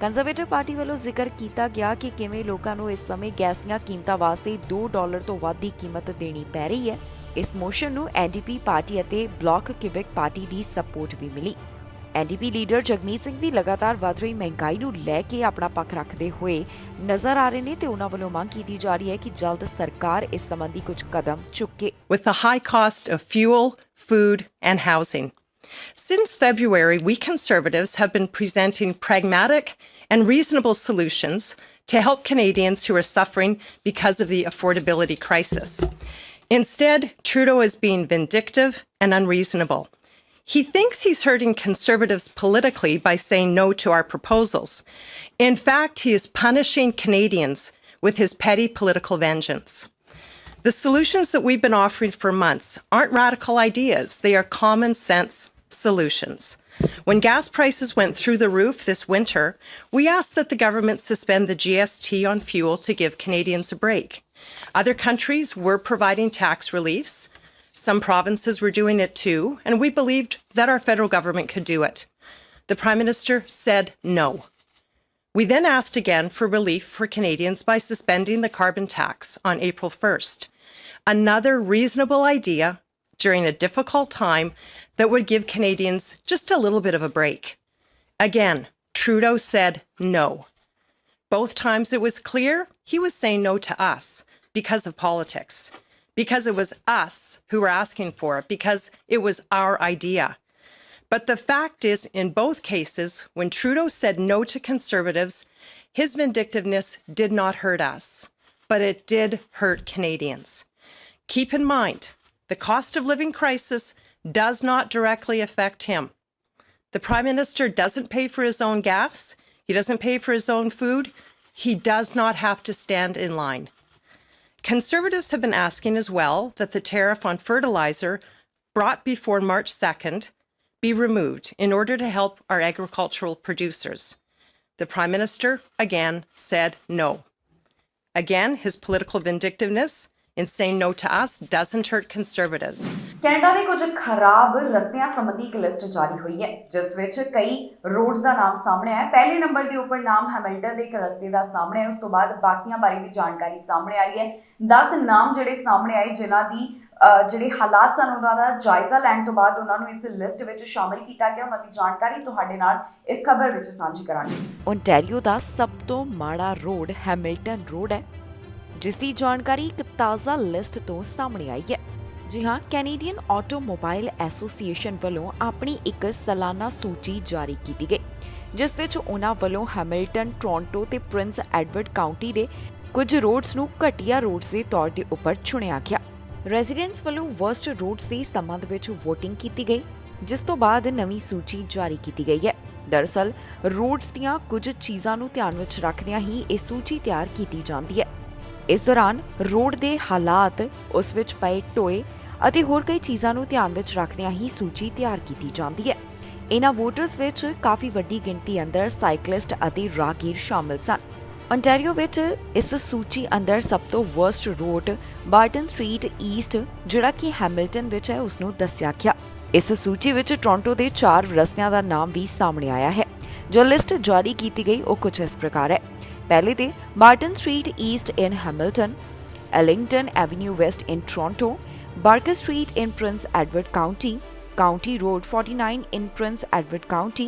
ਕੰਜ਼ਰਵੇਟਿਵ ਪਾਰਟੀ ਵੱਲੋਂ ਜ਼ਿਕਰ ਕੀਤਾ ਗਿਆ ਕਿ ਕਿਵੇਂ ਲੋਕਾਂ ਨੂੰ ਇਸ ਸਮੇਂ ਗੈਸ ਦੀਆਂ ਕੀਮਤਾਂ ਵਾਸਤੇ $2 ਤੋਂ ਵੱਧ ਦੀ ਕੀਮਤ ਦੇਣੀ ਪੈ ਰਹੀ ਹੈ। ਇਸ ਮੋਸ਼ਨ ਨੂੰ NDP ਪਾਰਟੀ ਅਤੇ ਬਲਾਕ ਕਿਊਬਿਕ ਪਾਰਟੀ ਦੀ ਸਪੋਰਟ ਵੀ ਮਿਲੀ। NDP ਲੀਡਰ ਜਗਮੀਤ ਸਿੰਘ ਵੀ ਲਗਾਤਾਰ ਵਧ ਰਹੀ ਮਹਿੰਗਾਈ ਨੂੰ ਲੈ ਕੇ ਆਪਣਾ ਪੱਖ ਰੱਖਦੇ ਹੋਏ ਨਜ਼ਰ ਆ ਰਹੇ ਨੇ ਤੇ ਉਹਨਾਂ ਵੱਲੋਂ ਮੰਗ ਕੀਤੀ ਜਾ ਰਹੀ ਹੈ ਕਿ ਜਲਦ ਸਰਕਾਰ ਇਸ ਸੰਬੰਧੀ ਕੁਝ ਕਦਮ ਚੁੱਕੇ। With the high cost of fuel, food, and housing. Since February, we Conservatives have been presenting pragmatic and reasonable solutions to help Canadians who are suffering because of the affordability crisis. Instead, Trudeau is being vindictive and unreasonable. He thinks he's hurting Conservatives politically by saying no to our proposals. In fact, he is punishing Canadians with his petty political vengeance. The solutions that we've been offering for months aren't radical ideas. They are common sense solutions. When gas prices went through the roof this winter, we asked that the government suspend the GST on fuel to give Canadians a break. Other countries were providing tax reliefs. Some provinces were doing it too, and we believed that our federal government could do it. The Prime Minister said no. We then asked again for relief for Canadians by suspending the carbon tax on April 1st. another reasonable idea during a difficult time that would give Canadians just a little bit of a break. Again, Trudeau said no. Both times it was clear he was saying no to us because of politics, because it was us who were asking for it, because it was our idea. But the fact is, in both cases, when Trudeau said no to Conservatives, his vindictiveness did not hurt us, but it did hurt Canadians. Keep in mind, the cost of living crisis does not directly affect him. The Prime Minister doesn't pay for his own gas. He doesn't pay for his own food. He does not have to stand in line. Conservatives have been asking as well that the tariff on fertilizer brought before March 2nd be removed in order to help our agricultural producers. The Prime Minister again said no. Again, his political vindictiveness in saying no to us doesn't hurt Conservatives. Canada ਦੇ ਕੁਝ ਖਰਾਬ ਰਸਤਿਆਂ ਸੰਬੰਧੀ ਇੱਕ list ਜਾਰੀ ਹੋਈ ਹੈ ਜਿਸ ਵਿੱਚ ਕਈ ਰੋਡਸ ਦਾ ਨਾਮ ਸਾਹਮਣੇ ਆਇਆ। ਪਹਿਲੇ ਨੰਬਰ ਦੇ ਉੱਪਰ ਨਾਮ ਹੈਮਿਲਟਨ ਦੇ ਇੱਕ ਰਸਤੇ ਦਾ ਸਾਹਮਣੇ ਆਇਆ। ਉਸ ਤੋਂ ਬਾਅਦ ਬਾਕੀਆਂ ਬਾਰੇ ਵੀ ਜਾਣਕਾਰੀ ਸਾਹਮਣੇ ਆ ਰਹੀ ਹੈ। 10 ਨਾਮ ਜਿਹੜੇ ਸਾਹਮਣੇ ਆਏ ਜਿਨ੍ਹਾਂ ਦੀ ਜਿਹੜੇ ਹਾਲਾਤ ਸਨ ਉਹਨਾਂ ਦਾ ਜਾਇਜ਼ਾ ਲੈਣ ਤੋਂ ਬਾਅਦ ਉਹਨਾਂ ਨੂੰ ਇਸ ਲਿਸਟ ਵਿੱਚ ਸ਼ਾਮਿਲ ਕੀਤਾ ਗਿਆ। ਉਹਨਾਂ ਦੀ ਜਾਣਕਾਰੀ ਤੁਹਾਡੇ ਨਾਲ ਇਸ ਖਬਰ ਵਿੱਚ ਸਾਂਝੀ ਕਰਾਂਗੇ। ਓਨਟਾਰੀਓ ਦਾ ਸਭ ਤੋਂ ਮਾੜਾ ਰੋਡ ਹੈਮਿਲਟਨ ਰੋਡ ਹੈ, ਜਿਸ ਦੀ ਜਾਣਕਾਰੀ ਇੱਕ ਤਾਜ਼ਾ ਲਿਸਟ ਤੋਂ ਸਾਹਮਣੇ ਆਈ ਹੈ। ਜੀ ਹਾਂ, ਕੈਨੇਡੀਅਨ ਆਟੋਮੋਬਾਈਲ ਐਸੋਸੀਏਸ਼ਨ ਵੱਲੋਂ ਆਪਣੀ ਇੱਕ ਸਾਲਾਨਾ ਸੂਚੀ ਜਾਰੀ ਕੀਤੀ ਗਈ, ਜਿਸ ਵਿੱਚ ਉਹਨਾਂ ਵੱਲੋਂ ਹੈਮਿਲਟਨ, ਟੋਰਾਂਟੋ ਤੇ ਪ੍ਰਿੰਸ ਐਡਵਰਡ ਕਾਉਂਟੀ ਦੇ ਕੁਝ ਰੋਡਸ ਨੂੰ ਘਟੀਆ ਰੋਡਸ ਦੇ ਤੌਰ ਦੇ ਉੱਪਰ ਚੁਣਿਆ ਗਿਆ। ਰੈਜ਼ੀਡੈਂਟਸ ਵੱਲੋਂ ਵਰਸਟ ਰੋਡਸ ਦੇ ਸੰਬੰਧ ਵਿੱਚ ਵੋਟਿੰਗ ਕੀਤੀ ਗਈ, ਜਿਸ ਤੋਂ ਬਾਅਦ ਨਵੀਂ ਸੂਚੀ ਜਾਰੀ ਕੀਤੀ ਗਈ ਹੈ। ਦਰਅਸਲ ਰੋਡਸ ਦੀਆਂ ਕੁਝ ਚੀਜ਼ਾਂ ਨੂੰ ਧਿਆਨ ਵਿੱਚ ਰੱਖਦਿਆਂ ਹੀ ਇਹ ਸੂਚੀ ਤਿਆਰ ਕੀਤੀ ਜਾਂਦੀ ਹੈ। ਇਸ ਦੌਰਾਨ ਰੋਡ ਦੇ ਹਾਲਾਤ, ਉਸ ਵਿੱਚ ਪਏ ਟੋਏ ਅਤੇ ਹੋਰ ਕਈ ਚੀਜ਼ਾਂ ਨੂੰ ਧਿਆਨ ਵਿੱਚ ਰੱਖਦਿਆਂ ਹੀ ਸੂਚੀ ਤਿਆਰ ਕੀਤੀ ਜਾਂਦੀ ਹੈ। ਇਹਨਾਂ ਵੋਟਰਸ ਵਿੱਚ ਕਾਫੀ ਵੱਡੀ ਗਿਣਤੀ ਅੰਦਰ ਸਾਈਕਲਿਸਟ ਅਤੇ ਰਾਹਗੀਰ ਸ਼ਾਮਲ ਸਨ। ਓਨਟਾਰੀਓ ਵਿੱਚ ਇਸ ਸੂਚੀ ਅੰਦਰ ਸਭ ਤੋਂ ਵਰਸਟ ਰੋਡ ਬਾਰਟਨ ਸਟਰੀਟ ਈਸਟ, ਜਿਹੜਾ ਕਿ ਹੈਮਿਲਟਨ ਵਿੱਚ ਹੈ, ਉਸ ਨੂੰ ਦੱਸਿਆ ਗਿਆ। ਇਸ ਸੂਚੀ ਵਿੱਚ ਟੋਰਾਂਟੋ ਦੇ 4 ਰਸਤਿਆਂ ਦਾ ਨਾਮ ਵੀ ਸਾਹਮਣੇ ਆਇਆ ਹੈ। ਜੋ ਲਿਸਟ ਜਾਰੀ ਕੀਤੀ ਗਈ ਉਹ ਕੁਝ ਇਸ ਪ੍ਰਕਾਰ ਹੈ। ਪਹਿਲੇ ਤੇ Barton Street East in Hamilton, Ellington Avenue West in Toronto, Barker Street in Prince Edward County, County Road 49 in Prince Edward County,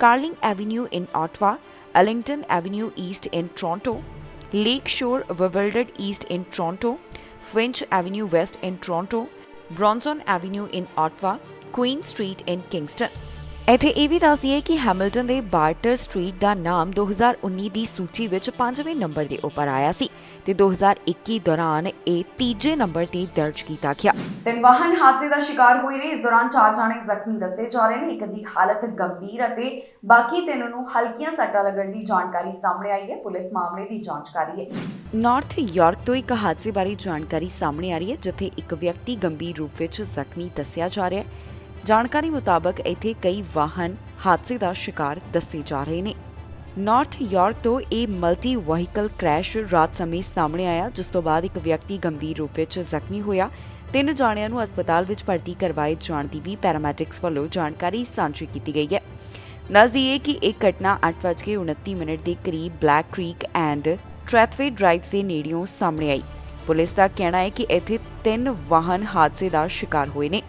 Carling Avenue in Ottawa, Ellington Avenue East in Toronto, Lake Shore Bewildered East in Toronto, Finch Avenue West in Toronto, Bronson Avenue in Ottawa, Queen Street in Kingston। ਇੱਥੇ ਇਹ ਵੀ ਦੱਸ ਦਈਏ ਕਿ Hamilton ਦੇ barter street ਦਾ ਨਾਮ 2019 ਦੀ ਸੂਚੀ ਵਿੱਚ 5ਵੇਂ number ਦੇ ਉੱਪਰ ਆਇਆ ਸੀ ਤੇ 2021 ਦੌਰਾਨ ਇਹ 3ਜੇ ਨੰਬਰ ਤੇ ਦਰਜ ਕੀਤਾ ਗਿਆ। 3 ਵਾਹਨ ਹਾਦਸੇ ਦਾ ਸ਼ਿਕਾਰ ਹੋਏ ਨੇ। ਇਸ ਦੌਰਾਨ 4 ਜਾਣੇ ਜ਼ਖਮੀ ਦੱਸੇ ਜਾ ਰਹੇ ਨੇ। ਇੱਕ ਦੀ ਹਾਲਤ ਗੰਭੀਰ ਅਤੇ ਬਾਕੀ 3 ਨੂੰ ਹਲਕੀਆਂ ਸੱਟਾਂ ਲੱਗਣ ਦੀ ਜਾਣਕਾਰੀ ਸਾਹਮਣੇ ਆਈ ਹੈ। ਪੁਲਿਸ ਮਾਮਲੇ ਦੀ ਜਾਂਚ ਕਰ ਰਹੀ ਹੈ। ਨਾਰਥ ਯਾਰਕ ਤੋਂ ਇੱਕ ਹਾਦਸੇ ਬਾਰੇ ਜਾਣਕਾਰੀ ਸਾਹਮਣੇ ਆ ਰਹੀ ਹੈ, ਜਿੱਥੇ ਇੱਕ ਵਿਅਕਤੀ ਗੰਭੀਰ ਰੂਪ ਵਿੱਚ ਜ਼ਖਮੀ ਦੱਸਿਆ ਜਾ ਰਿਹਾ ਹੈ। ਜਾਣਕਾਰੀ ਮੁਤਾਬਕ ਇੱਥੇ ਕਈ ਵਾਹਨ ਹਾਦਸੇ ਦਾ ਸ਼ਿਕਾਰ ਦੱਸੇ ਜਾ ਰਹੇ ਨੇ। ਨਾਰਥ ਯਾਰਕ ਤੋਂ ਇਹ ਮਲਟੀ ਵਹੀਕਲ ਕ੍ਰੈਸ਼ ਰਾਤ ਸਮੇਂ ਸਾਹਮਣੇ ਆਇਆ, ਜਿਸ ਤੋਂ ਬਾਅਦ ਇੱਕ ਵਿਅਕਤੀ ਗੰਭੀਰ ਰੂਪ ਵਿੱਚ ਜ਼ਖਮੀ ਹੋਇਆ। 3 ਜਾਣਿਆਂ ਨੂੰ ਹਸਪਤਾਲ ਵਿੱਚ ਭਰਤੀ ਕਰਵਾਏ ਜਾਣ ਦੀ ਵੀ ਪੈਰਾਮੈਡਿਕਸ ਵੱਲੋਂ ਜਾਣਕਾਰੀ ਸਾਂਝੀ ਕੀਤੀ ਗਈ ਹੈ। ਦੱਸ ਦਈਏ ਕਿ ਇਹ ਘਟਨਾ 8:29 ਦੇ ਕਰੀਬ ਬਲੈਕ ਕ੍ਰੀਕ ਐਂਡ ਟ੍ਰੈਥਵੇ ਡਰਾਈਵ ਦੇ ਨੇੜਿਓਂ ਸਾਹਮਣੇ ਆਈ। ਪੁਲਿਸ ਦਾ ਕਹਿਣਾ ਹੈ ਕਿ ਇੱਥੇ 3 ਵਾਹਨ ਹਾਦਸੇ ਦਾ ਸ਼ਿਕਾਰ ਹੋਏ ਨੇ।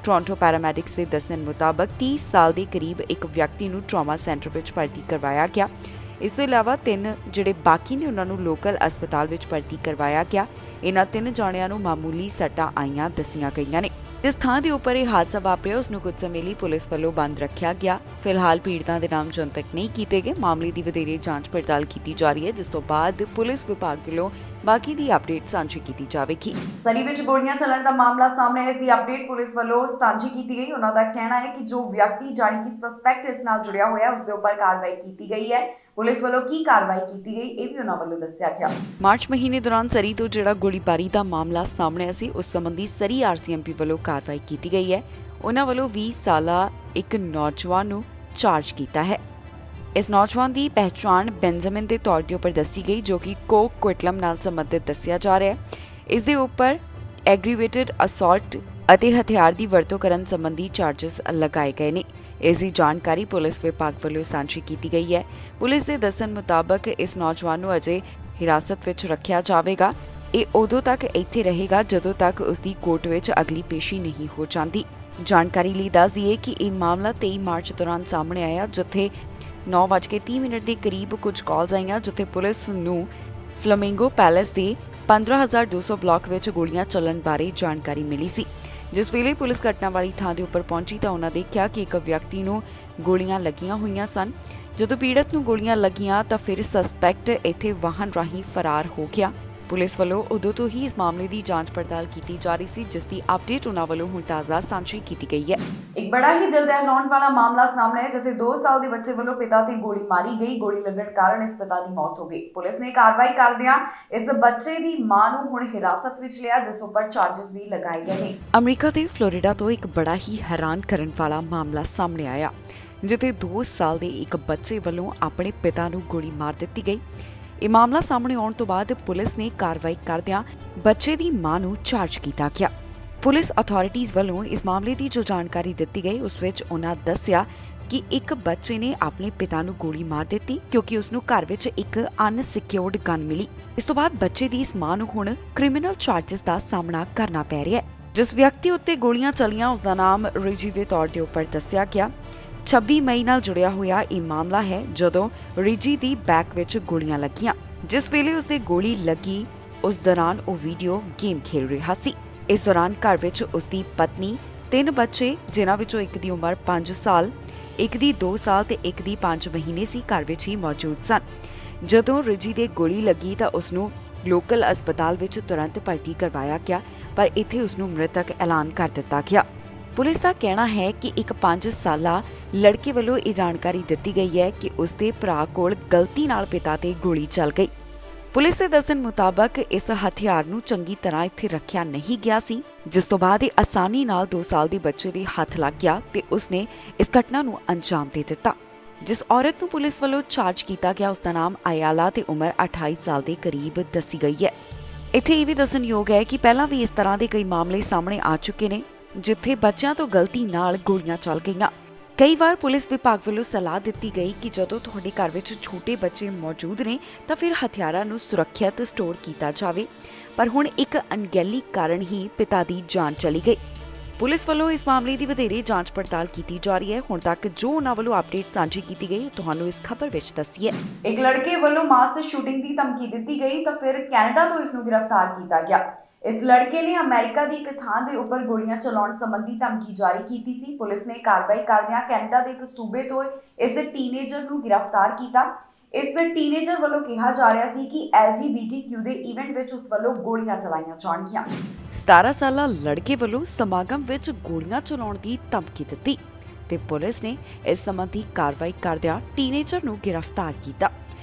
ਟੋਰਾਂਟੋ ਪੈਰਾਮੈਡਿਕਸ ਦੇ ਦੱਸਣ ਮੁਤਾਬਕ 30 ਸਾਲ ਦੇ ਕਰੀਬ ਇੱਕ ਵਿਅਕਤੀ ਨੂੰ ਟਰਾਮਾ ਸੈਂਟਰ ਵਿੱਚ ਭਰਤੀ ਕਰਵਾਇਆ ਗਿਆ। ਇਸ ਤੋਂ ਇਲਾਵਾ 3 ਜਿਹੜੇ ਬਾਕੀ ਨੇ ਉਹਨਾਂ ਨੂੰ ਲੋਕਲ ਹਸਪਤਾਲ ਵਿੱਚ ਭਰਤੀ ਕਰਵਾਇਆ ਗਿਆ। ਇਹਨਾਂ 3 ਜਾਣਿਆਂ ਨੂੰ ਮਾਮੂਲੀ ਸੱਟਾਂ ਆਈਆਂ ਦੱਸੀਆਂ ਗਈਆਂ ਨੇ। ਜਿਸ ਥਾਂ ਦੇ ਉੱਪਰ ਇਹ ਹਾਦਸਾ ਵਾਪਰਿਆ ਉਸ ਨੂੰ ਕੁਝ ਸਮੇਂ ਲਈ ਪੁਲਿਸ ਵੱਲੋਂ ਬੰਦ ਰੱਖਿਆ ਗਿਆ। ਫਿਲਹਾਲ ਪੀੜਤਾਂ ਦੇ ਨਾਮ ਜਨਤਕ ਨਹੀਂ ਕੀਤੇ ਗਏ। ਮਾਮਲੇ ਦੀ ਵਧੇਰੇ ਜਾਂਚ ਪੜਤਾਲ ਕੀਤੀ ਜਾ ਰਹੀ ਹੈ, ਜਿਸ ਤੋਂ ਬਾਅਦ ਪੁਲਿਸ ਵਿਭਾਗ ਵੱਲੋਂ ਬਾਕੀ ਦੀ ਅਪਡੇਟ ਸਾਂਝੀ ਕੀਤੀ ਜਾਵੇਗੀ। ਸਰੀ ਵਿੱਚ ਗੋਲੀਆਂ ਚੱਲਣ ਦਾ ਮਾਮਲਾ ਸਾਹਮਣੇ ਆਇਆ। ਇਸ ਦੀ ਅਪਡੇਟ ਪੁਲਿਸ ਵੱਲੋਂ ਸਾਂਝੀ ਕੀਤੀ ਗਈ। ਉਹਨਾਂ ਦਾ ਕਹਿਣਾ ਹੈ ਕਿ ਜੋ ਵਿਅਕਤੀ ਜਾਣੀ ਕਿ ਸਸਪੈਕਟ ਇਸ ਨਾਲ ਜੁੜਿਆ ਹੋਇਆ ਉਸ ਦੇ ਉੱਪਰ ਕਾਰਵਾਈ ਕੀਤੀ ਗਈ ਹੈ। ਪੁਲਿਸ ਵੱਲੋਂ ਕੀ ਕਾਰਵਾਈ ਕੀਤੀ ਗਈ ਇਹ ਵੀ ਉਹਨਾਂ ਵੱਲੋਂ ਦੱਸਿਆ ਗਿਆ। ਮਾਰਚ ਮਹੀਨੇ ਦੌਰਾਨ ਸਰੀ ਤੋਂ ਜਿਹੜਾ ਗੋਲੀਬਾਰੀ ਦਾ ਮਾਮਲਾ ਸਾਹਮਣੇ ਆਇਆ ਸੀ, ਉਸ ਸੰਬੰਧੀ ਸਰੀ RCMP ਵੱਲੋਂ ਕਾਰਵਾਈ ਕੀਤੀ ਗਈ ਹੈ। ਉਹਨਾਂ ਵੱਲੋਂ 20 ਸਾਲਾ ਇੱਕ ਨੌਜਵਾਨ ਨੂੰ ਚਾਰਜ ਕੀਤਾ ਹੈ। ਇਸ ਨੌਜਵਾਨ ਦੀ ਪਹਿਚਾਣ ਬੈਂਜਾਮਿਨ ਦੇ ਤੌਰ ਦੇ ਉੱਪਰ ਦੱਸੀ ਗਈ, ਜੋ ਕਿ ਕੋਕ ਕੁਇਟਲਮ ਨਾਲ ਸੰਬੰਧਿਤ ਦੱਸਿਆ ਜਾ ਰਿਹਾ ਹੈ। ਇਸ ਦੇ ਉੱਪਰ ਐਗਰੀਵੇਟਡ ਅਸੌਲਟ ਅਤੇ ਹਥਿਆਰ ਦੀ ਵਰਤੋਂ ਕਰਨ ਸੰਬੰਧੀ ਚਾਰਜਸ ਲਗਾਏ ਗਏ ਨੇ। ਇਸ ਦੀ ਜਾਣਕਾਰੀ ਪੁਲਿਸ ਵਿਭਾਗ ਵੱਲੋਂ ਸਾਂਝੀ ਕੀਤੀ ਗਈ ਹੈ। ਪੁਲਿਸ ਦੇ ਦੱਸਣ ਮੁਤਾਬਕ ਇਸ ਨੌਜਵਾਨ ਨੂੰ ਅਜੇ ਹਿਰਾਸਤ ਵਿੱਚ ਰੱਖਿਆ ਜਾਵੇਗਾ। ਇਹ ਉਦੋਂ ਤੱਕ ਇੱਥੇ ਰਹੇਗਾ ਜਦੋਂ ਤੱਕ ਉਸ ਦੀ ਕੋਰਟ ਵਿੱਚ ਅਗਲੀ ਪੇਸ਼ੀ ਨਹੀਂ ਹੋ ਜਾਂਦੀ। ਜਾਣਕਾਰੀ ਲਈ ਦੱਸ ਦਈਏ ਕਿ ਇਹ ਮਾਮਲਾ 23 ਮਾਰਚ ਦੌਰਾਨ ਸਾਹਮਣੇ ਆਇਆ, ਜਿੱਥੇ 9:30 ਦੇ ਕਰੀਬ ਕੁਝ ਕਾਲਸ ਆਈਆਂ, ਜਿੱਥੇ ਪੁਲਿਸ ਨੂੰ ਫਲੇਮਿੰਗੋ ਪੈਲੇਸ ਦੇ 15200 ਬਲਾਕ ਵਿੱਚ ਗੋਲੀਆਂ ਚੱਲਣ ਬਾਰੇ ਜਾਣਕਾਰੀ ਮਿਲੀ ਸੀ। ਜਿਸ ਵੇਲੇ ਪੁਲਿਸ ਘਟਨਾ ਵਾਲੀ ਥਾਂ ਦੇ ਉੱਪਰ ਪਹੁੰਚੀ ਤਾਂ ਉਹਨਾਂ ਦੇਖਿਆ ਕਿ ਇੱਕ ਵਿਅਕਤੀ ਨੂੰ ਗੋਲੀਆਂ ਲੱਗੀਆਂ ਹੋਈਆਂ ਸਨ। ਜਦੋਂ ਪੀੜਤ ਨੂੰ ਗੋਲੀਆਂ ਲੱਗੀਆਂ ਤਾਂ ਫਿਰ ਸਸਪੈਕਟ ਇੱਥੇ ਵਾਹਨ ਰਾਹੀਂ ਫਰਾਰ ਹੋ ਗਿਆ। ਪੁਲਿਸ ਵੱਲੋਂ ਉਦੋਂ ਤੋਂ ਹੀ ਇਸ ਮਾਮਲੇ ਦੀ ਜਾਂਚ ਪੜਤਾਲ ਕੀਤੀ ਜਾ ਰਹੀ ਸੀ, ਜਿਸ ਦੀ ਅਪਡੇਟ ਉਹਨਾਂ ਵੱਲੋਂ ਹੁਣ ਤਾਜ਼ਾ ਸਾਂਝੀ ਕੀਤੀ ਗਈ ਹੈ। ਇੱਕ ਬੜਾ ਹੀ ਦਿਲ ਦਹਿਲਾਉਣ ਵਾਲਾ ਮਾਮਲਾ ਸਾਹਮਣੇ ਆਇਆ, ਜਿੱਥੇ 2 ਸਾਲ ਦੇ ਬੱਚੇ ਵੱਲੋਂ ਪਿਤਾ ਤੇ ਗੋਲੀ ਮਾਰੀ ਗਈ। ਗੋਲੀ ਲੱਗਣ ਕਾਰਨ ਇਸ ਪਿਤਾ ਦੀ ਮੌਤ ਹੋ ਗਈ। ਪੁਲਿਸ ਨੇ ਕਾਰਵਾਈ ਕਰਦਿਆਂ ਇਸ ਬੱਚੇ ਦੀ ਮਾਂ ਨੂੰ ਹੁਣ ਹਿਰਾਸਤ ਵਿੱਚ ਲਿਆ, ਜਿਸ ਉੱਪਰ ਚਾਰजेस ਵੀ ਲਗਾਏ ਗਏ ਨੇ। ਅਮਰੀਕਾ ਦੇ ਫਲੋਰੀਡਾ ਤੋਂ ਇੱਕ ਬੜਾ ਹੀ ਹੈਰਾਨ ਕਰਨ ਵਾਲਾ ਮਾਮਲਾ ਸਾਹਮਣੇ ਆਇਆ, ਜਿੱਥੇ 2 ਸਾਲ ਦੇ ਇੱਕ ਬੱਚੇ ਵੱਲੋਂ ਆਪਣੇ ਪਿਤਾ ਨੂੰ ਗੋਲੀ ਮਾਰ ਦਿੱਤੀ ਗਈ। ਇਹ ਮਾਮਲਾ ਸਾਹਮਣੇ ਆਉਣ ਤੋਂ ਬਾਅਦ ਪੁਲਿਸ ਨੇ ਕਾਰਵਾਈ ਕਰਦਿਆਂ ਬੱਚੇ ਦੀ ਮਾਂ ਨੂੰ ਚਾਰਜ ਕੀਤਾ ਗਿਆ। ਪੁਲਿਸ ਅਥਾਰਟੀਜ਼ ਵੱਲੋਂ ਇਸ ਮਾਮਲੇ ਦੀ ਜੋ ਜਾਣਕਾਰੀ ਦਿੱਤੀ ਗਈ, ਉਸ ਵਿੱਚ ਉਹਨਾਂ ਦੱਸਿਆ ਕਿ ਇੱਕ ਬੱਚੇ ਨੇ ਆਪਣੇ ਪਿਤਾ ਨੂੰ ਗੋਲੀ ਮਾਰ ਦਿੱਤੀ ਕਿਉਂਕਿ ਉਸ ਨੂੰ ਘਰ ਵਿੱਚ ਇੱਕ ਅਨਸਿਕਿਉਰਡ ਗਨ ਮਿਲੀ। ਇਸ ਤੋਂ ਬਾਅਦ ਬੱਚੇ ਦੀ ਇਸ ਮਾਂ ਨੂੰ ਹੁਣ ਕ੍ਰਿਮੀਨਲ ਚਾਰजेस ਦਾ ਸਾਹਮਣਾ ਕਰਨਾ ਪੈ ਰਿਹਾ ਹੈ। ਜਿਸ ਵਿਅਕਤੀ ਉੱਤੇ ਗੋਲੀਆਂ ਚੱਲੀਆਂ, ਉਸ ਦਾ ਨਾਮ ਰਿਜੀ ਦੇ ਤੌਰ ਦੇ ਉੱਪਰ ਦੱਸਿਆ ਗਿਆ। 26 ਮਈ ਨਾਲ ਜੁੜਿਆ ਹੋਇਆ ਇਹ ਮਾਮਲਾ ਹੈ, ਜਦੋਂ ਰਿਜੀ ਦੀ ਬੈਕ ਵਿੱਚ ਗੋਲੀਆਂ ਲੱਗੀਆਂ। ਜਿਸ ਵੇਲੇ ਉਸਦੇ ਗੋਲੀ ਲੱਗੀ, ਉਸ ਦੌਰਾਨ ਉਹ ਵੀਡੀਓ ਗੇਮ ਖੇਡ ਰਿਹਾ ਸੀ। ਇਸ ਦੌਰਾਨ ਘਰ ਵਿੱਚ ਉਸਦੀ ਪਤਨੀ, 3 ਬੱਚੇ, ਜਿਨ੍ਹਾਂ ਵਿੱਚੋਂ ਇੱਕ ਦੀ ਉਮਰ 5 ਸਾਲ, ਇੱਕ ਦੀ 2 ਸਾਲ ਤੇ ਇੱਕ ਦੀ 5 ਮਹੀਨੇ ਸੀ, ਘਰ ਵਿੱਚ ਹੀ ਮੌਜੂਦ ਸਨ। ਜਦੋਂ ਰਿਜੀ ਦੇ ਗੋਲੀ ਲੱਗੀ ਤਾਂ ਉਸ ਨੂੰ ਲੋਕਲ ਹਸਪਤਾਲ ਵਿੱਚ ਤੁਰੰਤ ਭਰਤੀ ਕਰਵਾਇਆ ਗਿਆ, ਪਰ ਇੱਥੇ ਉਸ ਨੂੰ ਮ੍ਰਿਤਕ ਐਲਾਨ ਕਰ ਦਿੱਤਾ ਗਿਆ। ਪੁਲਿਸ ਦਾ ਕਹਿਣਾ ਹੈ ਕਿ ਇੱਕ 5 ਸਾਲਾ ਲੜਕੇ ਵੱਲੋਂ ਇਹ ਜਾਣਕਾਰੀ ਦਿੱਤੀ ਗਈ ਹੈ ਕਿ ਉਸ ਦੇ ਭਰਾ ਕੋਲ ਗਲਤੀ ਨਾਲ ਪਿਤਾ ਤੇ ਗੋਲੀ ਚੱਲ ਗਈ। ਪੁਲਿਸ ਦੇ ਦੱਸਣ ਮੁਤਾਬਕ ਇਸ ਹਥਿਆਰ ਨੂੰ ਚੰਗੀ ਤਰ੍ਹਾਂ ਇੱਥੇ ਰੱਖਿਆ ਨਹੀਂ ਗਿਆ ਸੀ, ਜਿਸ ਤੋਂ ਬਾਅਦ ਇਹ ਆਸਾਨੀ ਨਾਲ 2 ਸਾਲ ਦੇ ਬੱਚੇ ਦੇ ਹੱਥ ਲੱਗ ਗਿਆ ਤੇ ਉਸਨੇ ਇਸ ਘਟਨਾ ਨੂੰ ਅੰਜਾਮ ਦੇ ਦਿੱਤਾ। ਜਿਸ ਔਰਤ ਨੂੰ ਪੁਲਿਸ ਵੱਲੋਂ ਚਾਰਜ ਕੀਤਾ ਗਿਆ, ਉਸ ਦਾ ਨਾਮ ਆਯਾਲਾ ਤੇ ਉਮਰ 28 ਸਾਲ ਦੇ ਕਰੀਬ ਦੱਸੀ ਗਈ ਹੈ। ਇੱਥੇ ਇਹ ਵੀ ਦੱਸਣਯੋਗ ਹੈ ਕਿ ਪਹਿਲਾਂ ਵੀ ਇਸ ਤਰ੍ਹਾਂ ਦੇ ਕਈ ਮਾਮਲੇ ਸਾਹਮਣੇ ਆ ਚੁੱਕੇ ਨੇ, ਜਿੱਥੇ ਬੱਚਿਆਂ ਤੋਂ ਗਲਤੀ ਨਾਲ ਗੋਲੀਆਂ ਚੱਲ ਗਈਆਂ। ਕਈ ਵਾਰ ਪੁਲਿਸ ਵਿਭਾਗ ਵੱਲੋਂ ਸਲਾਹ ਦਿੱਤੀ ਗਈ ਕਿ ਜਦੋਂ ਤੁਹਾਡੇ ਘਰ ਵਿੱਚ ਛੋਟੇ ਬੱਚੇ ਮੌਜੂਦ ਨੇ ਤਾਂ ਫਿਰ ਹਥਿਆਰਾਂ ਨੂੰ ਸੁਰੱਖਿਅਤ ਸਟੋਰ ਕੀਤਾ ਜਾਵੇ, ਪਰ ਹੁਣ ਇੱਕ ਅਣਗਹਿਲੀ ਕਾਰਨ ਹੀ ਪਿਤਾ ਦੀ ਜਾਨ ਚਲੀ ਗਈ। ਪੁਲਿਸ ਵੱਲੋਂ ਇਸ ਮਾਮਲੇ ਦੀ ਵਧੇਰੇ ਜਾਂਚ ਪੜਤਾਲ ਕੀਤੀ ਜਾ ਰਹੀ ਹੈ। ਹੁਣ ਤੱਕ ਜੋ ਉਹਨਾਂ ਵੱਲੋਂ ਅਪਡੇਟ ਸਾਂਝੀ ਕੀਤੀ ਗਈ, ਤੁਹਾਨੂੰ ਇਸ ਖਬਰ ਵਿੱਚ ਦੱਸੀ ਹੈ। ਇੱਕ ਲੜਕੇ ਵੱਲੋਂ ਮਾਸ ਸ਼ੂਟਿੰਗ ਦੀ ਧਮਕੀ ਦਿੱਤੀ ਗਈ ਤਾਂ ਫਿਰ ਕੈਨੇਡਾ ਤੋਂ ਇਸ ਨੂੰ ਗ੍ਰਿਫਤਾਰ ਕੀਤਾ ਗਿਆ। ਇਸ ਲੜਕੇ ਨੇ ਅਮਰੀਕਾ ਦੀ ਇੱਕ ਥਾਂ ਦੇ ਉੱਪਰ ਗੋਲੀਆਂ ਚਲਾਉਣ ਸੰਬੰਧੀ ਧਮਕੀ ਜਾਰੀ ਕੀਤੀ ਸੀ। ਪੁਲਿਸ ਨੇ ਕਾਰਵਾਈ ਕਰਦਿਆਂ ਕੈਨੇਡਾ ਦੇ ਇੱਕ ਸੂਬੇ ਤੋਂ ਇਸ ਟੀਨੇਜਰ ਨੂੰ ਗ੍ਰਿਫਤਾਰ ਕੀਤਾ। ਇਸ ਟੀਨੇਜਰ ਵੱਲੋਂ ਕਿਹਾ ਜਾ ਰਿਹਾ ਸੀ ਕਿ LGBTQ ਦੇ ਇਵੈਂਟ ਵਿੱਚ ਉਸ ਵੱਲੋਂ ਗੋਲੀਆਂ ਚਲਾਈਆਂ ਜਾਣਗੀਆਂ। 17 ਸਾਲਾ ਲੜਕੇ ਵੱਲੋਂ ਸਮਾਗਮ ਵਿੱਚ ਗੋਲੀਆਂ ਚਲਾਉਣ ਦੀ ਧਮਕੀ ਦਿੱਤੀ ਤੇ ਪੁਲਿਸ ਨੇ ਇਸ ਸੰਬੰਧੀ ਕਾਰਵਾਈ ਕਰਦਿਆਂ ਟੀਨੇਜਰ ਨੂੰ ਗ੍ਰਿਫਤਾਰ ਕੀਤਾ।